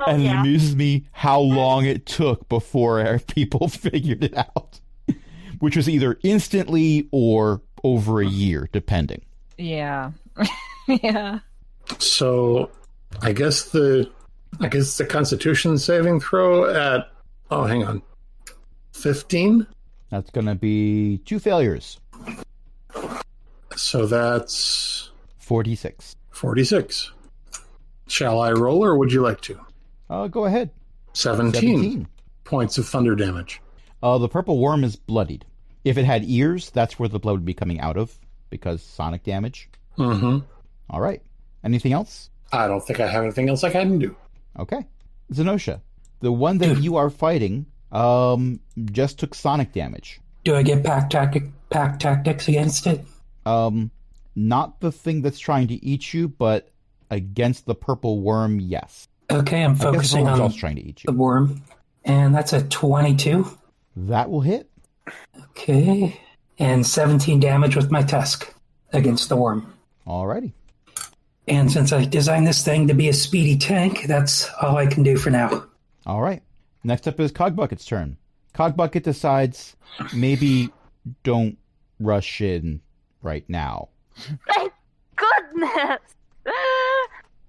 And it yeah. amuses me how long it took before people figured it out. Which was either instantly or over a year, depending. Yeah. Yeah. So I guess the Constitution saving throw at, oh, hang on, 15? That's going to be 2 failures. So that's 46. 46. Shall I roll, or would you like to? Go ahead. 17 points of thunder damage. The purple worm is bloodied. If it had ears, that's where the blood would be coming out of, because sonic damage. Mm-hmm. All right. Anything else? I don't think I have anything else I can do. Okay. Zenosha, the one that you are fighting just took sonic damage. Do I get pack tactics against it? Not the thing that's trying to eat you, but against the purple worm, yes. Okay, I'm I guess the focusing worm's on also trying to eat the you. worm. And that's a 22. That will hit. Okay. And 17 damage with my tusk against the worm. Alrighty. And since I designed this thing to be a speedy tank, that's all I can do for now. All right. Next up is Cogbucket's turn. Cogbucket decides maybe don't rush in right now. Thank goodness!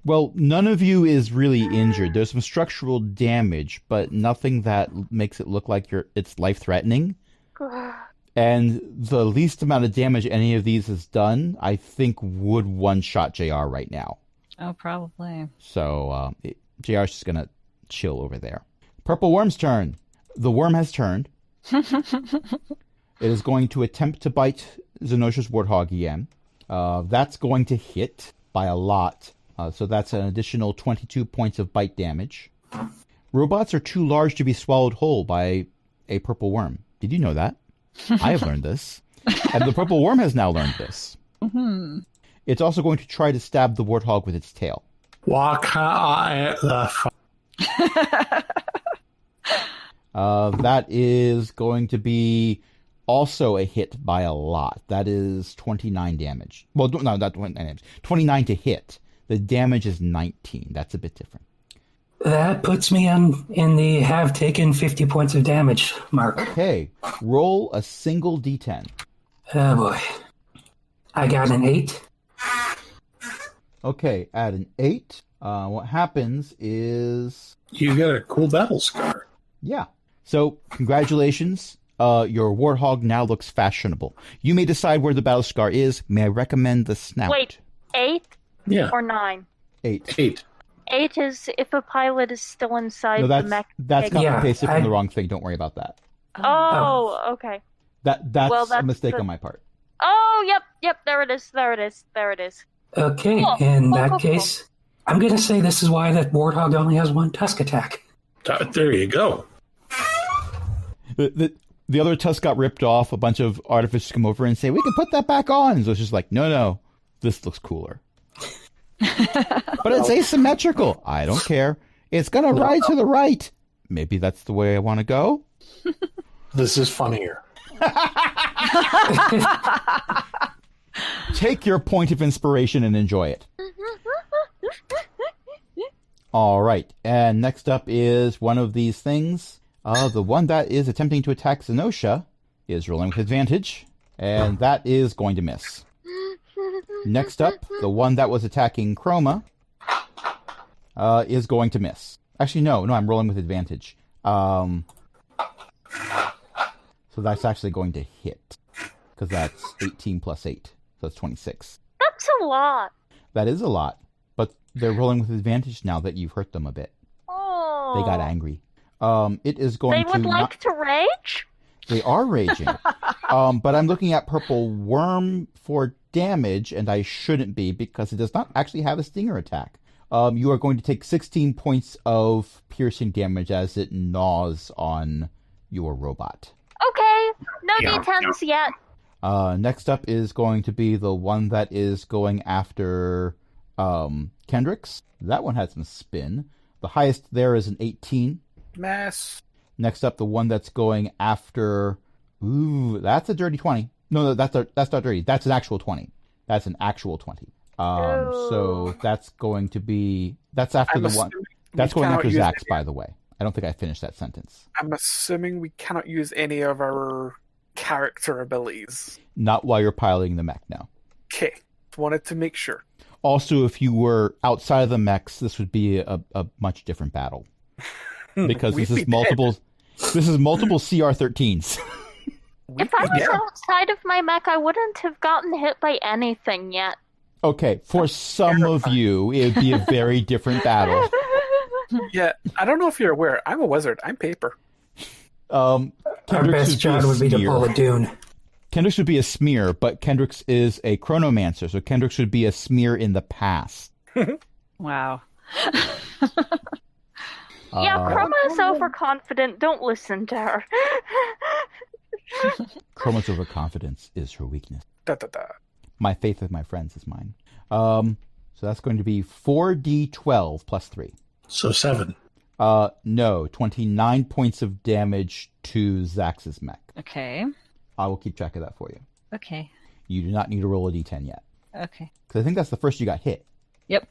Well, none of you is really injured. There's some structural damage, but nothing that makes it look like it's life-threatening. And the least amount of damage any of these has done, I think, would one-shot JR right now. Oh, probably. So JR's just going to chill over there. Purple Worm's turn. The worm has turned. It is going to attempt to bite Zenosha's Warthog again. That's going to hit by a lot. So that's an additional 22 points of bite damage. Robots are too large to be swallowed whole by a purple worm. Did you know that? I have learned this. And the purple worm has now learned this. Mm-hmm. It's also going to try to stab the warthog with its tail. That is going to be also a hit by a lot. That is 29 damage. Well, no, not 29 damage. 29 to hit. The damage is 19. That's a bit different. That puts me in the have taken 50 points of damage mark. Okay. Roll a single d10. Oh boy. I got an 8. Okay, add an 8. What happens is... You get a cool battle scar. Yeah. So, congratulations. Your warthog now looks fashionable. You may decide where the battle scar is. May I recommend the snout? Wait, 8 Yeah. or 9? 8. 8. 8 is if a pilot is still inside No, the mech. that's copy Yeah, pasted from the wrong thing. Don't worry about that. Oh, okay. That's Well, a that's mistake the- on my part. Oh, yep, there it is. Okay, Cool, in cool, that cool, case, I'm going to say this is why that warthog only has one tusk attack. There you go. The other tusk got ripped off. A bunch of artificers come over and say, we can put that back on. So it's just like, no, this looks cooler. But it's asymmetrical. I don't care. It's going to ride to the right. Maybe that's the way I want to go. This is funnier. Take your point of inspiration and enjoy it. All right. And next up is one of these things. The one that is attempting to attack Zenosha is rolling with advantage. And that is going to miss. Next up, the one that was attacking Chroma is going to miss. Actually, no, I'm rolling with advantage. So that's actually going to hit. Because that's 18 plus 8. So that's 26. That's a lot. That is a lot. But they're rolling with advantage now that you've hurt them a bit. Oh. They got angry. It is going They to... would like to rage? They are raging. But I'm looking at Purple Worm for damage, and I shouldn't be because it does not actually have a stinger attack. You are going to take 16 points of piercing damage as it gnaws on your robot. Okay, no D10s yet. Next up is going to be the one that is going after Kendricks. That one has some spin. The highest there is an 18. Mess. Next up, the one that's going after... Ooh, that's a dirty 20. No, that's not dirty. That's an actual 20. That's an actual 20. So that's going to be... That's after the one... That's going after Zax, by the way. I don't think I finished that sentence. I'm assuming we cannot use any of our character abilities. Not while you're piloting the mech now. Okay. Wanted to make sure. Also, if you were outside of the mechs, this would be a much different battle. Because this is multiple CR-13s. If I was outside of my mech, I wouldn't have gotten hit by anything yet. Okay, for some of you, it would be a very different battle. Yeah, I don't know if you're aware. I'm a wizard. I'm paper. Our best job would be to pull a Dune. Kendricks would be a smear, but Kendricks is a chronomancer, so Kendricks would be a smear in the past. Wow. Yeah, Chroma is overconfident. Don't listen to her. Chroma's overconfidence is her weakness. Da, da, da. My faith with my friends is mine. So that's going to be 4d12 plus 3. So 7. No. 29 points of damage to Zax's mech. Okay. I will keep track of that for you. Okay. You do not need to roll a d10 yet. Okay. Because I think that's the first you got hit. Yep.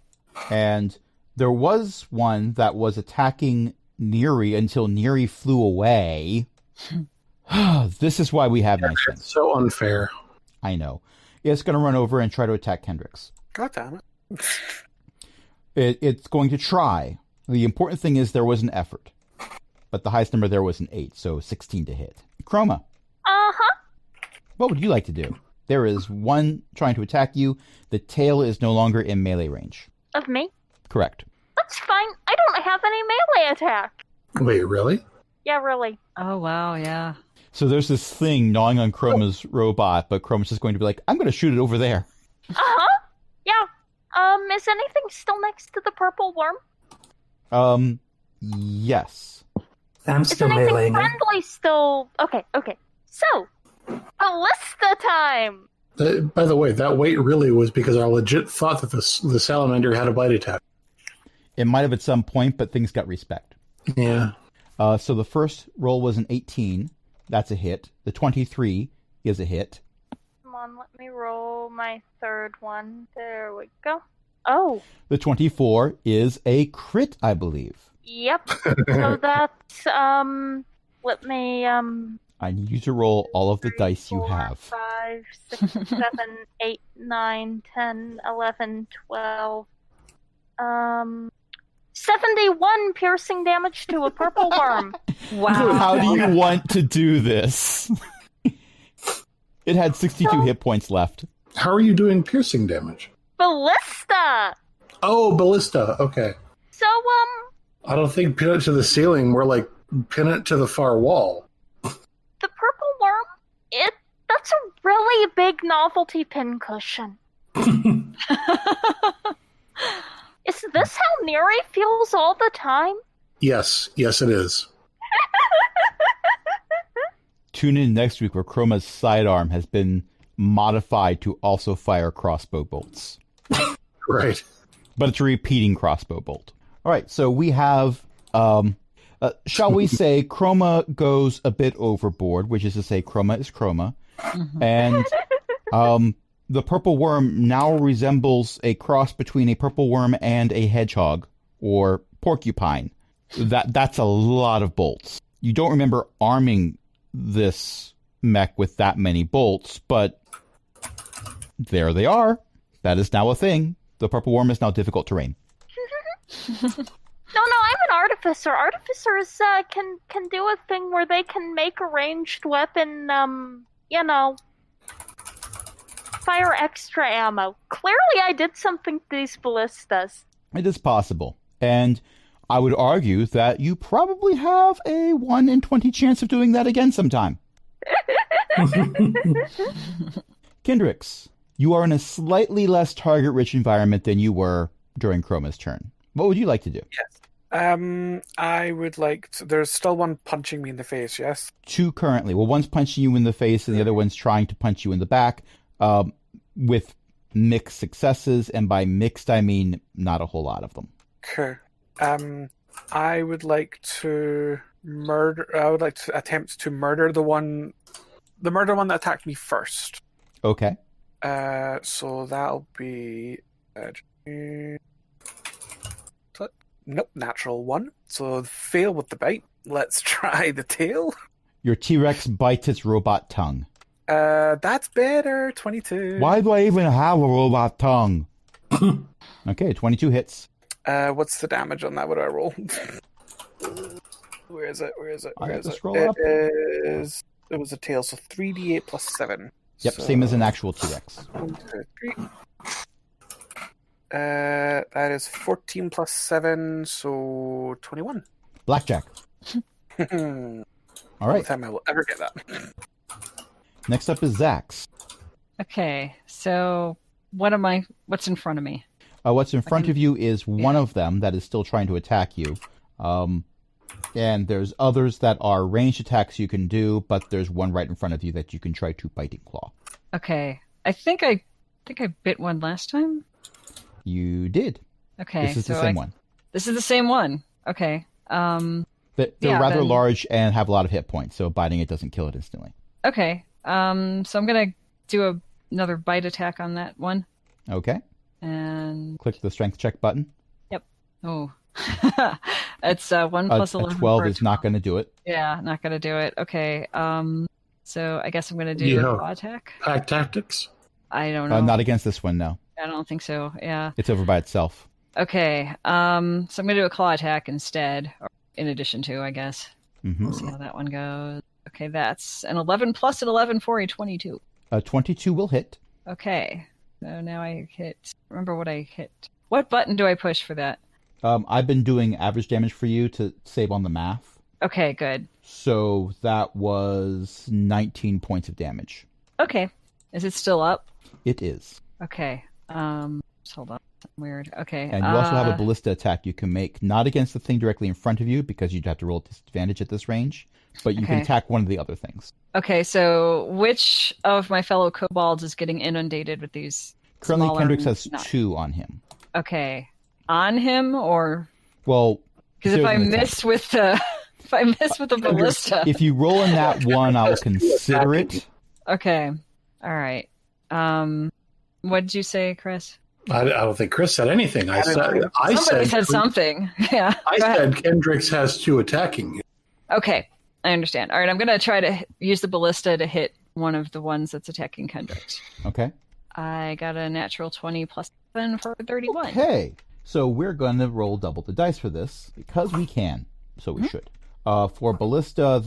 And there was one that was attacking Neri until Neri flew away. This is why we have nice things. It's so unfair. I know. It's going to run over and try to attack Kendricks. God damn it. It's going to try. The important thing is there was an effort. But the highest number there was an 8, so 16 to hit. Chroma, Uh-huh. what would you like to do? There is one trying to attack you. The tail is no longer in melee range. Of me? Correct. That's fine. I don't have any melee attack. Wait, really? Yeah, really. Oh, wow, yeah. So there's this thing gnawing on Chroma's robot, but Chroma's just going to be like, I'm going to shoot it over there. Uh-huh. Yeah. Is anything still next to the purple worm? Yes. I'm Is still anything meleeing it. friendly still... Okay. So, ballista time! By the way, that wait really was because I legit thought that the salamander had a bite attack. It might have at some point, but things got respect. Yeah. So the first roll was an 18. That's a hit. The 23 is a hit. Come on, let me roll my third one. There we go. Oh, The 24 is a crit, I believe. yep. So that's, let me, I need you to roll all of the 3, dice you 4, have. 5, 6, 7, 8, 9, 10, 11, 12. 71 piercing damage to a purple worm. Wow. How do you want to do this? It had 62 hit points left. How are you doing piercing damage? Ballista! Oh, ballista. Okay. So, I don't think pin it to the ceiling. More like pin it to the far wall. the purple worm, that's a really big novelty pincushion. Is this how Neri feels all the time? Yes, it is. Tune in next week where Chroma's sidearm has been modified to also fire crossbow bolts. Right. But it's a repeating crossbow bolt. All right, so we have, shall we say, Chroma goes a bit overboard, which is to say Chroma is Chroma. And the purple worm now resembles a cross between a purple worm and a hedgehog or porcupine. That's a lot of bolts. You don't remember arming this mech with that many bolts, but there they are. That is now a thing. The purple worm is now difficult terrain. No, I'm an artificer. Artificers can do a thing where they can make a ranged weapon, fire extra ammo. Clearly I did something to these ballistas. It is possible. And I would argue that you probably have a 1 in 20 chance of doing that again sometime. Kendricks, you are in a slightly less target-rich environment than you were during Chroma's turn. What would you like to do? Yes. I would like to... There's still one punching me in the face, yes? 2 currently. Well, one's punching you in the face and the other one's trying to punch you in the back with mixed successes. And by mixed, I mean not a whole lot of them. Okay. I would like to attempt to murder the one that attacked me first. Okay. So that'll be nope, natural 1. So fail with the bite. Let's try the tail. Your T-Rex bites its robot tongue. That's better. 22. Why do I even have a robot tongue? Okay, 22 hits. What's the damage on that? What do I roll? Where is it? I have to scroll up. It was a tail, so 3d8 plus 7. Yep, So, same as an actual T-Rex. 1, 2, 3. That is 14 plus 7, so 21. Blackjack. All right. Only time I will ever get that. Next up is Zax. Okay, so what's in front of me? What's in front of you is one of them that is still trying to attack you. And there's others that are ranged attacks you can do, but there's one right in front of you that you can try to biting claw. Okay, I think I bit one last time. You did. Okay, This is so the same one. This is the same one. Okay, They're Yeah, rather then- large and have a lot of hit points, so biting it doesn't kill it instantly. Okay. So I'm gonna do another bite attack on that one, Okay. and Click the strength check button. oh, it's 1 plus A 11. 12 for a is not going to do it. Yeah, not gonna do it. Okay. So I guess I'm gonna do Yeah. a claw attack. Pack tactics. I don't know. Not against this one, no. I don't think so. Yeah. It's over by itself. Okay. So I'm gonna do a claw attack instead, or in addition to, I guess. Mm-hmm. We'll see how that one goes. Okay, that's an 11 plus an 11 for a 22. 22 will hit. Okay. So now I hit. Remember what I hit. What button do I push for that? I've been doing average damage for you to save on the math. Okay, good. So that was 19 points of damage. Okay. Is it still up? It is. Okay. Just hold on. Something weird. Okay. And you also have a ballista attack you can make, not against the thing directly in front of you, because you'd have to roll disadvantage at this range, but you can Okay. attack one of the other things. Okay, so which of my fellow kobolds is getting inundated with these? Currently, smaller Kendricks has not- 2 on him. Okay. On him, or Well, because if zero I an attack. miss with the if I miss with the ballista. If you roll in that one, I'll consider it. Okay. All right. What did you say, Chris? I don't think Chris said anything. I Somebody said said something. Yeah. I Go ahead. said Kendricks has 2 attacking. Okay, I understand. All right, I'm gonna try to use the ballista to hit one of the ones that's attacking Kendricks. Okay. I got a natural 20 plus 7 for 31. Okay. So we're going to roll double the dice for this, because we can. So we should. For ballista,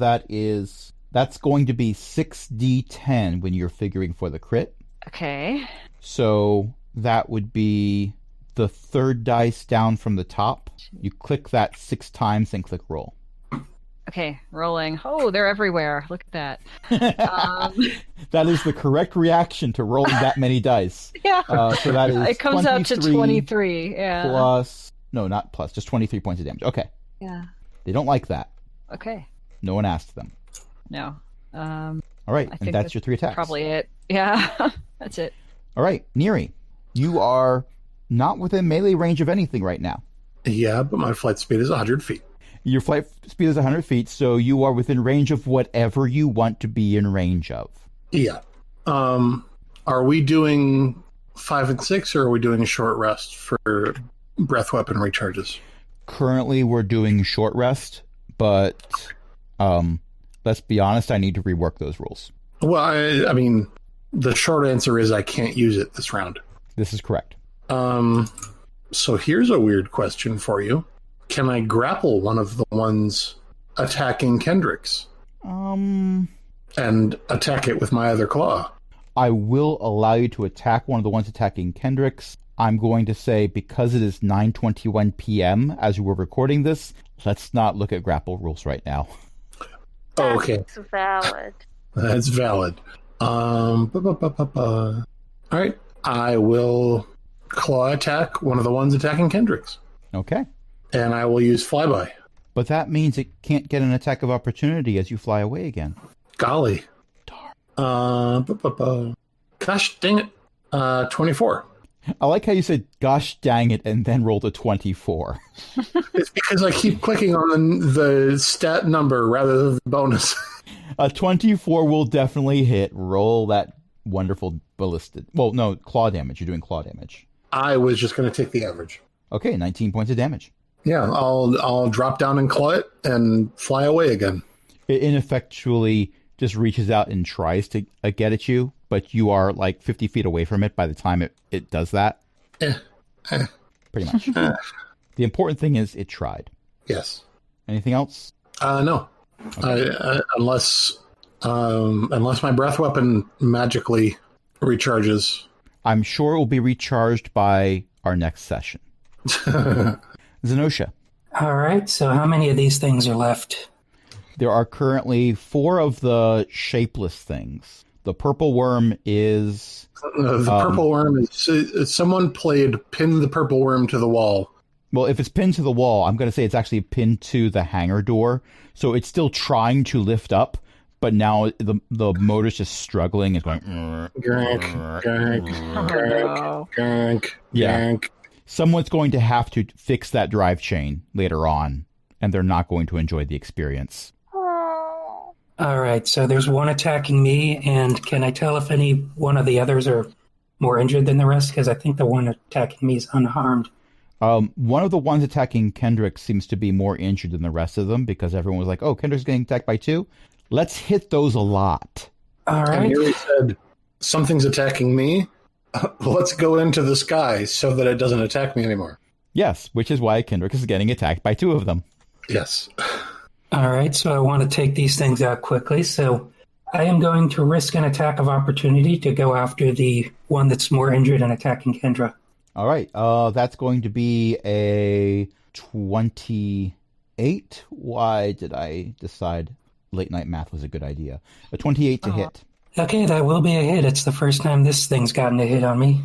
that's going to be 6d10 when you're figuring for the crit. Okay. So that would be the third dice down from the top. You click that 6 times and click roll. Okay, rolling. Oh, they're everywhere. Look at that. That is the correct reaction to rolling that many dice. Yeah. So that is It comes out to 23 23. Yeah. plus... No, not plus. Just 23 points of damage. Okay. Yeah. They don't like that. Okay. No one asked them. No. All right, I and think that's your 3 attacks. Probably it. Yeah. That's it. All right, Neri, you are not within melee range of anything right now. Yeah, but my flight speed is 100 feet. Your flight speed is 100 feet, so you are within range of whatever you want to be in range of. Yeah. Are we doing 5 and 6, or are we doing a short rest for breath weapon recharges? Currently, we're doing short rest, but let's be honest, I need to rework those rules. Well, I mean, the short answer is I can't use it this round. This is correct. So here's a weird question for you. Can I grapple one of the ones attacking Kendricks and attack it with my other claw? I will allow you to attack one of the ones attacking Kendricks. I'm going to say, because it is 9:21 p.m. as we're recording this, let's not look at grapple rules right now. Okay, That's valid. that's valid. All right, I will claw attack one of the ones attacking Kendricks, Okay. and I will use flyby. But that means it can't get an attack of opportunity as you fly away again. Golly. Gosh dang it. 24. I like how you said, gosh dang it, and then rolled a 24. It's because I keep clicking on the stat number rather than the bonus. A 24 will definitely hit. Roll that wonderful ballistic. Well, no, claw damage. You're doing claw damage. I was just going to take the average. Okay, 19 points of damage. Yeah, I'll drop down and claw it and fly away again. It ineffectually just reaches out and tries to get at you, but you are like 50 feet away from it by the time it does that. Pretty much. The important thing is it tried. Yes. Anything else? No. Unless my breath weapon magically recharges. I'm sure it will be recharged by our next session. Zenosha. All right, so how many of these things are left? There are currently 4 of the shapeless things. The purple worm is... The purple worm is... someone played pin the purple worm to the wall. Well, if it's pinned to the wall, I'm going to say it's actually pinned to the hangar door. So it's still trying to lift up, but now the motor's just struggling. It's going... Gank, gank, no. gank, Yeah. gank. Someone's going to have to fix that drive chain later on. and they're not going to enjoy the experience. Oh. All right, so there's one attacking me, and can I tell if any one of the others are more injured than the rest? Because I think the one attacking me is unharmed. One of the ones attacking Kendrick seems to be more injured than the rest of them because everyone was like, oh, Kendrick's getting attacked by 2. Let's hit those a lot. All And right. Neri said, something's attacking me. Let's go into the sky so that it doesn't attack me anymore. Yes, which is why Kendrick is getting attacked by 2 of them. Yes. All right, so I want to take these things out quickly. So I am going to risk an attack of opportunity to go after the one that's more injured and attacking Kendra. All right, that's going to be a 28. Why did I decide late night math was a good idea? A 28 to hit. Okay, that will be a hit. It's the first time this thing's gotten a hit on me.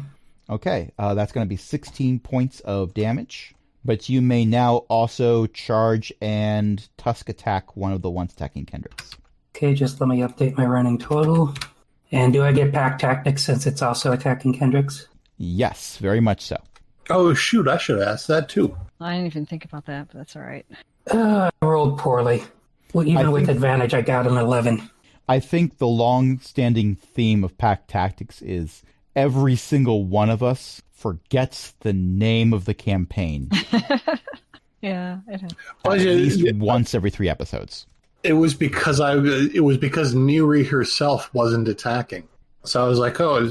Okay, that's going to be 16 points of damage. But you may now also charge and tusk attack one of the ones attacking Kendricks. Okay, just let me update my running total. And do I get pack tactics since it's also attacking Kendricks? Yes, very much so. Oh, shoot, I should have asked that too. I didn't even think about that, but that's all right. I rolled poorly. Well, even with think- advantage, I got an 11. I think the long-standing theme of pack tactics is every single one of us forgets the name of the campaign Yeah, it is. Well, at yeah, least yeah. once every 3 episodes. It was because Neri herself wasn't attacking. So I was like, oh,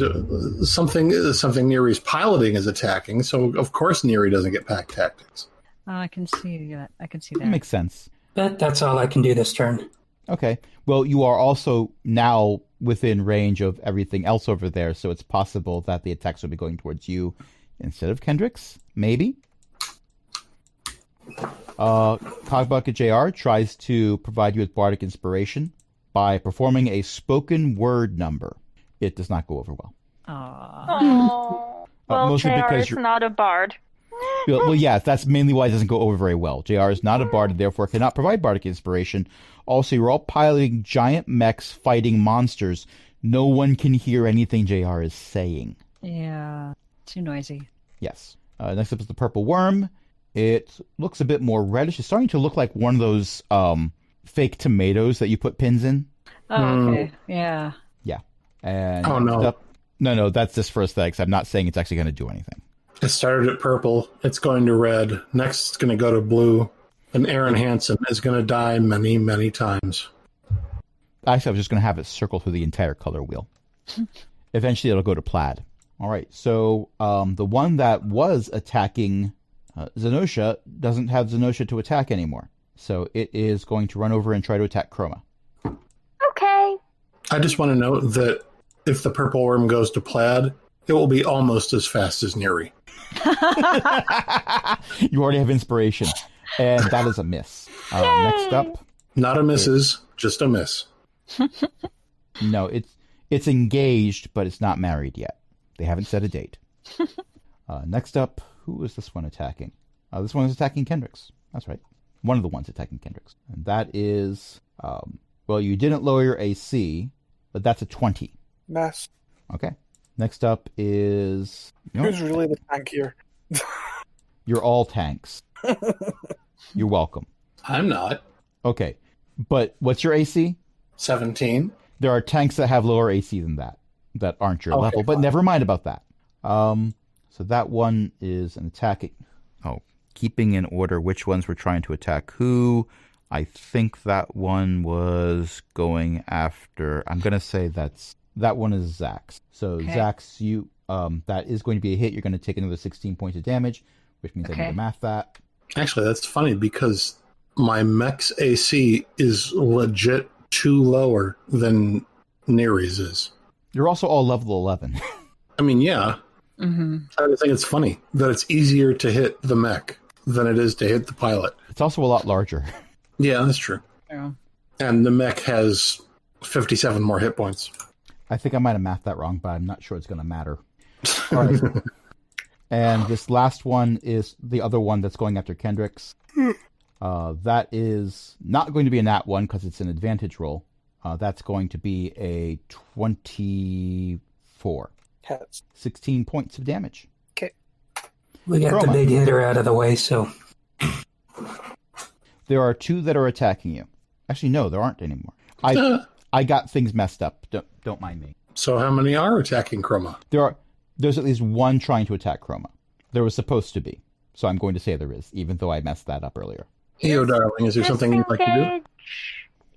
something Neri's piloting is attacking. So of course Neri doesn't get pack tactics. I can see that. I can see That that. makes sense. But that's all I can do this turn. Okay. Well, you are also now within range of everything else over there, so it's possible that the attacks will be going towards you instead of Kendricks. Maybe. Cogbucket JR tries to provide you with bardic inspiration by performing a spoken word number. It does not go over well. Aw. Oh. Well, mostly JR because is you're- not a bard. Well, yes, that's mainly why it doesn't go over very well. JR is not a bard and therefore cannot provide bardic inspiration. Also, you're all piloting giant mechs fighting monsters. No one can hear anything JR is saying. Yeah, too noisy. Yes. Next up is the purple worm. It looks a bit more reddish. It's starting to look like one of those fake tomatoes that you put pins in. Oh, okay. Yeah. And Oh, no. next up- no, that's just for aesthetics. I'm not saying it's actually going to do anything. It started at purple. It's going to red. Next, it's going to go to blue. And Aaron Hansen is going to die many, many times. Actually, I was just going to have it circle through the entire color wheel. Eventually, it'll go to plaid. All right, so the one that was attacking Zenosha doesn't have Zenosha to attack anymore. So it is going to run over and try to attack Chroma. Okay. I just want to note that if the purple worm goes to plaid, it will be almost as fast as Neri. You already have inspiration. And that is a miss. Next up, Not a misses, just a miss. no, it's engaged, but it's not married yet. They haven't set a date. Next up, who is this one attacking? This one is attacking Kendricks. That's right. One of the ones attacking Kendricks. And that is, well, you didn't lower your AC, but that's a 20. Mess. Okay. Next up is... no, Who's really the tank here? you're all tanks. You're welcome. I'm not. Okay. But what's your AC? 17. There are tanks that have lower AC than that aren't your Okay, level, but fine. never mind about that. So that one is an attacking. Oh, keeping in order which ones were trying to attack who. I think that one was going after. I'm gonna say that one is Zax. So Okay. Zax, you that is going to be a hit. You're going to take another 16 points of damage, which means I need Okay. to math that. Actually, that's funny because my mech's AC is legit 2 lower than Neri's is. You're also all level 11. I mean, yeah. Mm-hmm. I think it's funny that it's easier to hit the mech than it is to hit the pilot. It's also a lot larger. Yeah, that's true. Yeah. And the mech has 57 more hit points. I think I might have mathed that wrong, but I'm not sure it's going to matter. All right. And this last one is the other one that's going after Kendricks. That is not going to be a nat one because it's an advantage roll. That's going to be a 24. Hits. 16 points of damage. We got the Chroma. big hitter out of the way, so There are 2 that are attacking you. Actually, no, there aren't anymore. I got things messed up. Don't mind me. So how many are attacking Chroma? There's at least 1 trying to attack Chroma. There was supposed to be. So I'm going to say there is, even though I messed that up earlier. Eo, darling, is there something you'd like to do?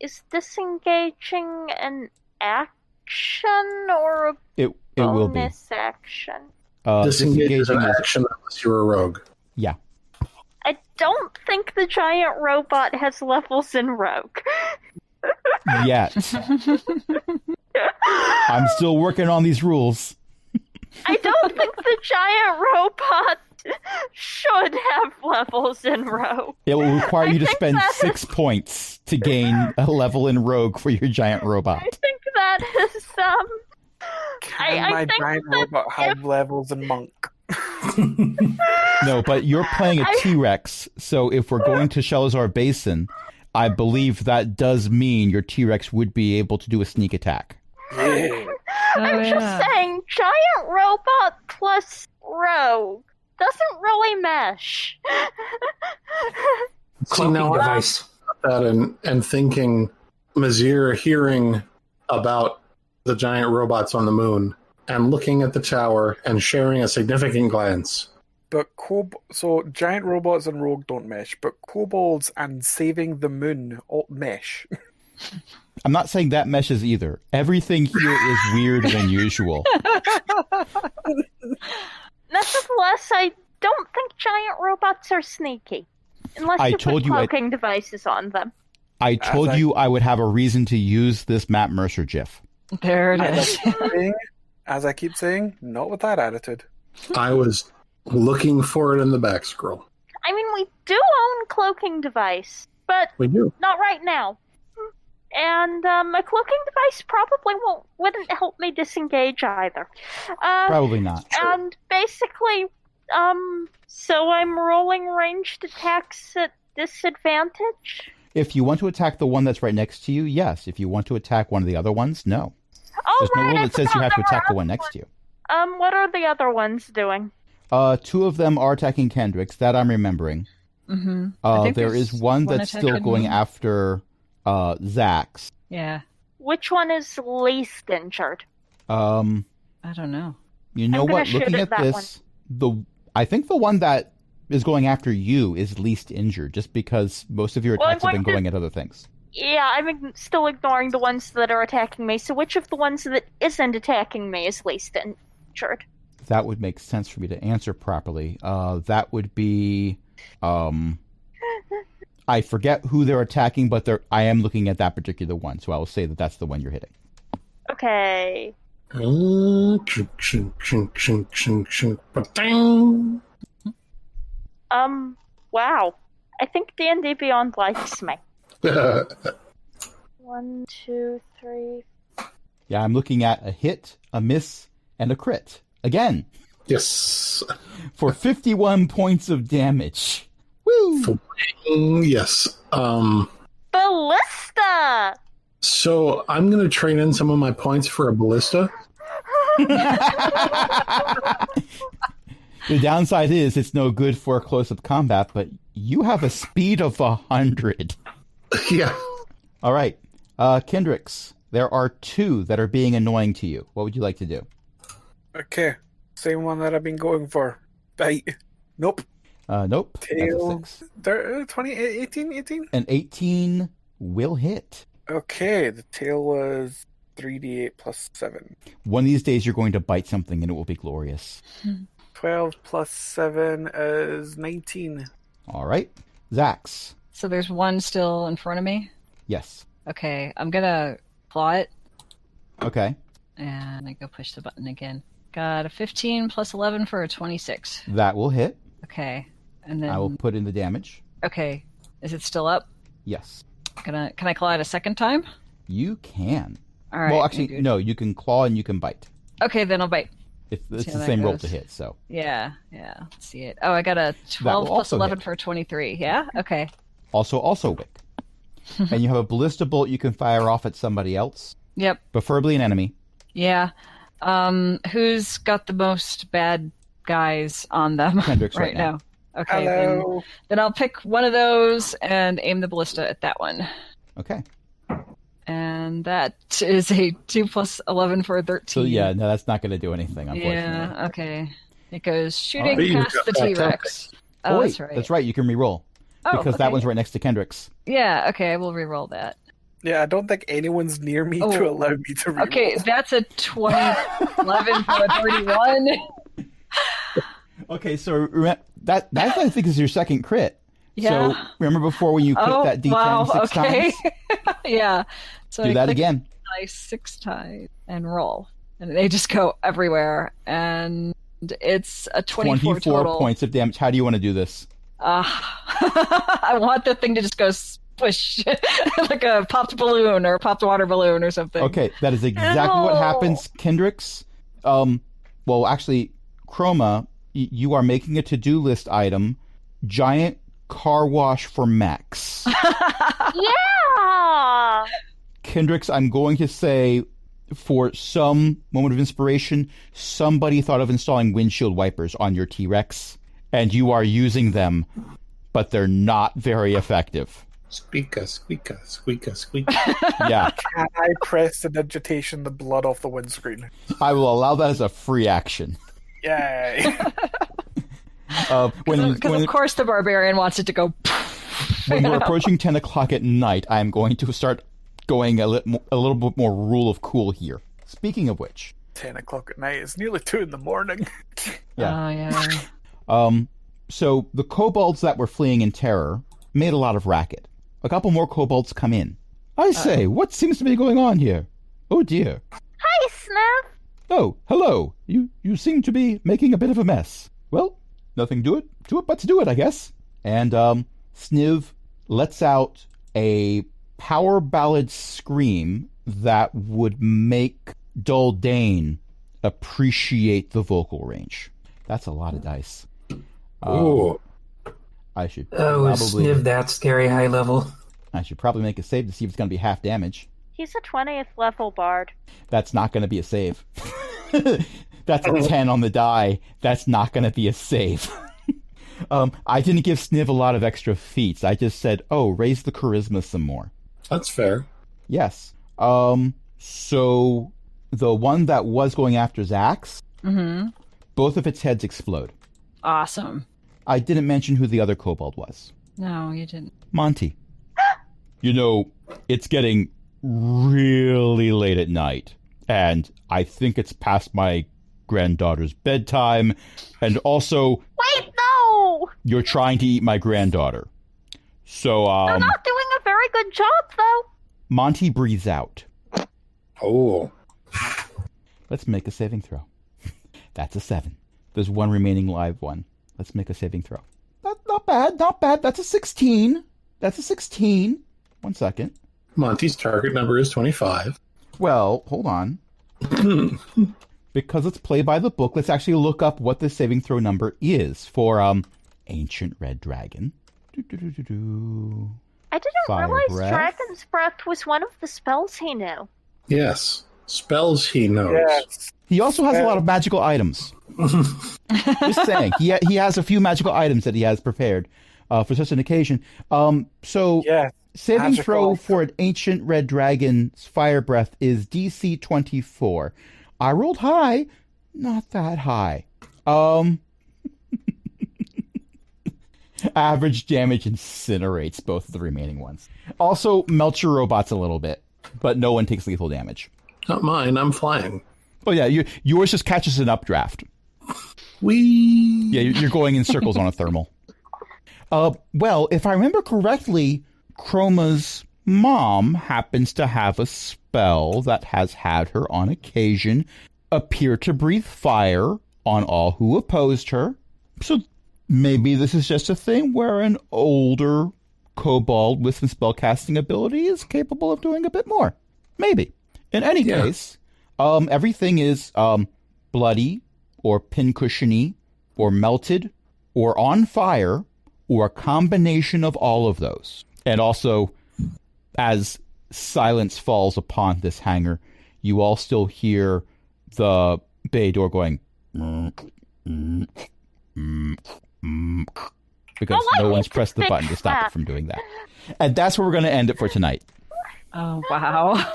Is disengaging an action or a It will be. bonus action? Disengage is an is- action unless you're a rogue. Yeah. I don't think the giant robot has levels in Rogue. Yet. I'm still working on these rules. I don't think the giant robot should have levels in Rogue. It will require you to think spend that 6 points to gain a level in Rogue for your giant robot. I think that is Can I my think giant that robot have levels in Monk? No, but you're playing a T-Rex, so if we're going to Shelazar Basin, I believe that does mean your T-Rex would be able to do a sneak attack. Yeah. I'm just saying, giant robot plus rogue doesn't really mesh. Cloaking now, device. That and thinking, Mazir hearing about the giant robots on the moon and looking at the tower and sharing a significant glance. But so giant robots and Rogue don't mesh, but kobolds and saving the moon all mesh. I'm not saying that meshes either. Everything here is weird and unusual. Nevertheless, I don't think giant robots are sneaky. Unless I you told put you cloaking devices on them. I told you I would have a reason to use this Matt Mercer gif. There it As is. I keep saying, not with that attitude. I was looking for it in the back scroll. I mean, we do own cloaking device, but We do. not right now. And a cloaking device probably wouldn't help me disengage either. Probably not. And basically, so I'm rolling ranged attacks at disadvantage. If you want to attack the one that's right next to you, yes. If you want to attack one of the other ones, no. Oh, There's no right, rule I that says you forgot have to there attack were the one other next to you. What are the other ones doing? 2 of them are attacking Kendricks. That I'm remembering. Mm-hmm. I think There there's is one that's still attacking going me. after Zax. Yeah, Which one is least injured? Um, I don't know. you know I'm gonna what? shoot Looking at at that this, I think the one that is going after you is least injured, just because most of your Well, I'm attacks have been going going at other things. Yeah, still ignoring the ones that are attacking me, so which of the ones that isn't attacking me is least injured? That would make sense for me to answer properly. That would be, I forget who they're attacking, but I am looking at that particular one, so I will say that that's the one you're hitting. Okay. Wow. I think D&D Beyond likes me. 1, 2, 3. Yeah, I'm looking at a hit, a miss, and a crit. Again, Yes. for 51 points of damage. Woo! Yes. Ballista! So I'm going to trade in some of my points for a ballista. The downside is it's no good for close-up combat, but you have a speed of 100. Yeah. All right. Kendricks, there are 2 that are being annoying to you. What would you like to do? Okay, same one that I've been going for. Bite. Nope. Nope. That's a Tail. 6. 20, 18, 18? An 18 will hit. Okay, the tail was 3d8 plus 7. One of these days you're going to bite something and it will be glorious. 12 plus 7 is 19. All right. Zax. So there's one still in front of me. Yes. Okay, I'm gonna claw it, Okay. and I go push the button again. Got a 15 plus 11 for a 26. That will hit. Okay, and then I will put in the damage. okay, is it still up? Yes. Can I claw it a second time? You can. All right. Well, actually, good. no. You can claw and you can bite. Okay, then I'll bite. It's See the how that same roll goes. to hit, so. Yeah. Let's see it. Oh, I got a 12 will plus also 11 hit. for a 23. Yeah. Okay. Also wick. And you have a ballista bolt you can fire off at somebody else, Yep. preferably an enemy. Yeah. Who's got the most bad guys on them Kendricks right now. Okay, Hello. then I'll pick one of those and aim the ballista at that one. Okay. And that is a 2 plus 11 for a 13. So yeah, no, that's not going to do anything, unfortunately. Yeah, okay. It goes shooting Alright, you've past got the that T-Rex. Oh, wait, that's right. That's right. You can re-roll Oh, because that okay. one's right next to Kendrick's. Yeah, okay, I will re-roll that. Yeah, I don't think anyone's near me to Oh. allow me to reroll. Okay, that's a 20, 11 for a 31. Okay, so that I think is your second crit. Yeah. So remember before when you crit Oh, that D10 wow, 6 okay. times? Yeah. So Do I that click again. dice 6 times and roll. And they just go everywhere. And it's a 24 total. points of damage. How do you want to do this? I want the thing to just go squish like a popped balloon or a popped water balloon or something. Okay, that is exactly what Ew. happens, Kendricks. Well, actually, Chroma, you are making a to-do list item, giant car wash for Max. Yeah. Kendricks, I'm going to say, for some moment of inspiration, somebody thought of installing windshield wipers on your T-Rex, and you are using them, but they're not very effective. Squeaka, squeaka, squeaka, squeaka. Yeah, Can I press the digitation the blood off the windscreen? I will allow that as a free action. Yay. Because of course the barbarian wants it to go. When we're approaching 10 o'clock at night, I'm going to start going a little bit more rule of cool here. Speaking of which. 10 o'clock at night. It's nearly 2 in the morning. Yeah. Oh yeah. So the kobolds that were fleeing in terror made a lot of racket. A couple more kobolds come in. I say, what seems to be going on here? Oh dear. Hi, Sniff. Oh, hello. You seem to be making a bit of a mess. Well, nothing to it but to do it, I guess. And Sniv lets out a power ballad scream that would make Duldane appreciate the vocal range. That's a lot of dice. Ooh. I should Oh, is probably Sniv that scary high level? make a save to see if it's going to be half damage. He's a 20th level bard. That's not going to be a save. That's a 10 on the die. That's not going to be a save. I didn't give Sniv a lot of extra feats. I just said, oh, raise the charisma some more. That's fair. Yes. So the one that was going after Zax, both of its heads explode. Awesome. I didn't mention who the other kobold was. No, you didn't. Monty. You know, it's getting really late at night, and I think it's past my granddaughter's bedtime, and also Wait, no! you're trying to eat my granddaughter. So, You're not doing a very good job, though. Monty breathes out. Oh. Let's make a saving throw. That's a 7. There's one remaining live one. Let's make a saving throw. Not bad, not bad. That's a 16. That's a 16. 1 second. Monty's target number is 25. Well, hold on. Because it's play by the book, let's actually look up what the saving throw number is for Ancient Red Dragon. Do-do-do-do-do. I didn't Fire realize breath. Dragon's Breath was one of the spells he knew. Yes. Spells he knows. Yes. He also has a lot of magical items. Just saying. He has a few magical items that he has prepared for such an occasion. So Yes. saving Magical throw item. for an Ancient Red Dragon's Fire Breath is DC 24. I rolled high. Not that high. Average damage incinerates both of the remaining ones. Also melts your robots a little bit, but no one takes lethal damage. Not mine. I'm flying. Oh yeah, yours just catches an updraft. Whee! Yeah, you're going in circles on a thermal. Well, if I remember correctly, Chroma's mom happens to have a spell that has had her on occasion appear to breathe fire on all who opposed her. So maybe this is just a thing where an older kobold with some spellcasting ability is capable of doing a bit more. Maybe. In any Yeah. case, everything is bloody or pincushiony or melted or on fire or a combination of all of those. And also, as silence falls upon this hangar, you all still hear the bay door going because Oh, I no need one's to pressed the fix button to stop that. it from doing that. And that's where we're going to end it for tonight. Oh, wow.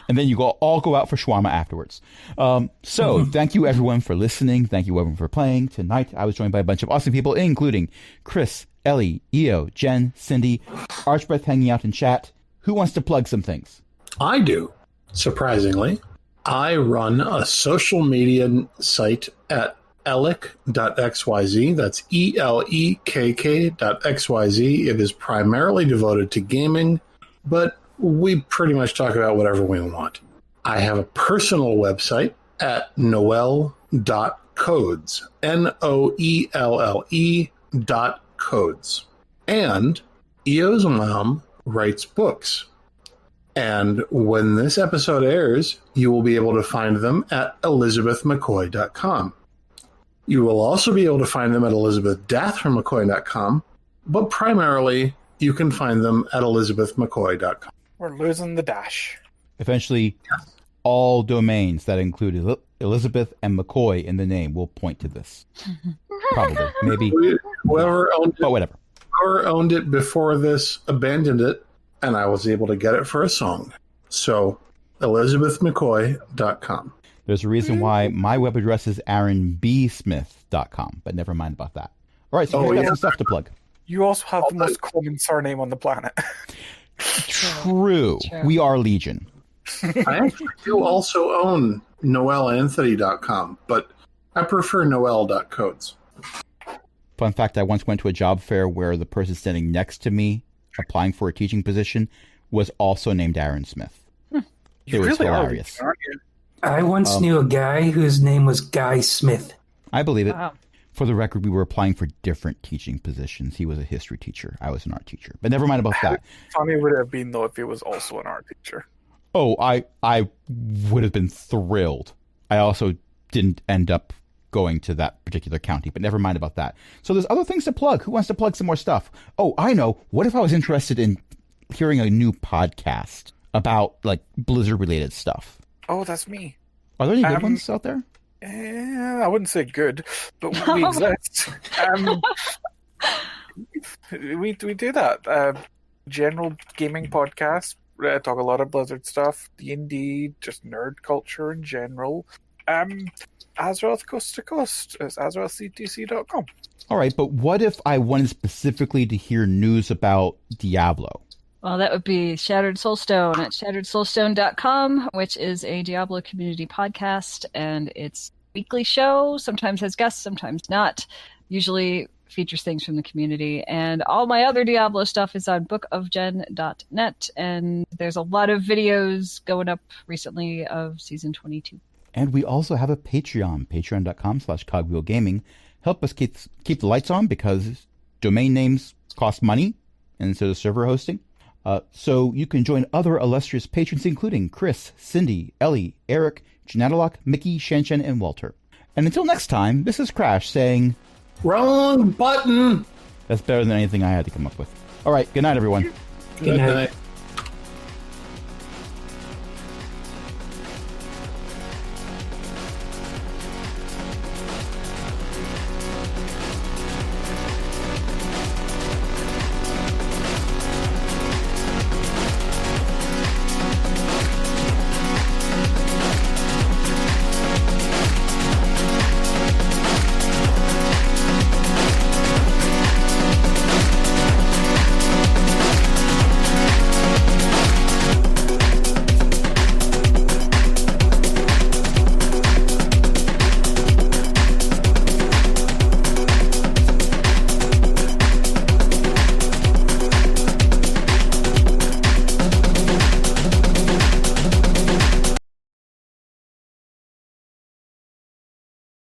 And then you all go out for shawarma afterwards. So thank you everyone for listening. Thank you everyone for playing. Tonight I was joined by a bunch of awesome people, including Chris, Ellie, Io, Jen, Cindy, Archbreath hanging out in chat. Who wants to plug some things? I do, surprisingly. I run a social media site at elek.xyz. That's ELEKK.xyz. It is primarily devoted to gaming, but we pretty much talk about whatever we want. I have a personal website at noelle.codes. NOELLE.codes. And Io's mom writes books. And when this episode airs, you will be able to find them at elizabethmccoy.com. You will also be able to find them at elizabethdathramccoy.com, but primarily you can find them at elizabethmccoy.com. We're losing the dash. Eventually, all domains that include Elizabeth and McCoy in the name will point to this. Probably. Maybe. Whoever owned it, But whatever. whoever owned it before this abandoned it, and I was able to get it for a song. So, elizabethmccoy.com. There's a reason why my web address is aaronbsmith.com, but never mind about that. All right, so we got some stuff to plug. You also have the most common surname on the planet. True. True. We are Legion. I actually do also own noelleanthony.com, but I prefer noelle.codes. Fun fact, I once went to a job fair where the person standing next to me applying for a teaching position was also named Aaron Smith. It was hilarious. Aren't you? I once knew a guy whose name was Guy Smith. I believe it. Wow. For the record, we were applying for different teaching positions. He was a history teacher. I was an art teacher. But never mind about that. Funny would it have been, though, if he was also an art teacher. Oh, I would have been thrilled. I also didn't end up going to that particular county, but never mind about that. So there's other things to plug. Who wants to plug some more stuff? Oh, I know. What if I was interested in hearing a new podcast about, like, Blizzard-related stuff? Oh, that's me. Are there any good ones out there? I wouldn't say good, but we exist. We do that. General gaming podcast. Talk a lot of Blizzard stuff, D&D, just nerd culture in general. Azeroth Coast to Coast is AzerothCTC.com. All right, but what if I wanted specifically to hear news about Diablo? Well, that would be Shattered Soulstone at shatteredsoulstone.com, which is a Diablo community podcast, and it's a weekly show, sometimes has guests, sometimes not, usually features things from the community. And all my other Diablo stuff is on bookofgen.net, and there's a lot of videos going up recently of Season 22. And we also have a Patreon, patreon.com/cogwheelgaming. Help us keep the lights on because domain names cost money, and so does server hosting. So you can join other illustrious patrons, including Chris, Cindy, Ellie, Eric, Janatalock, Mickey, Shanshan, and Walter. And until next time, this is Crash saying, Wrong button! that's better than anything I had to come up with. All right, good night, everyone. Good night.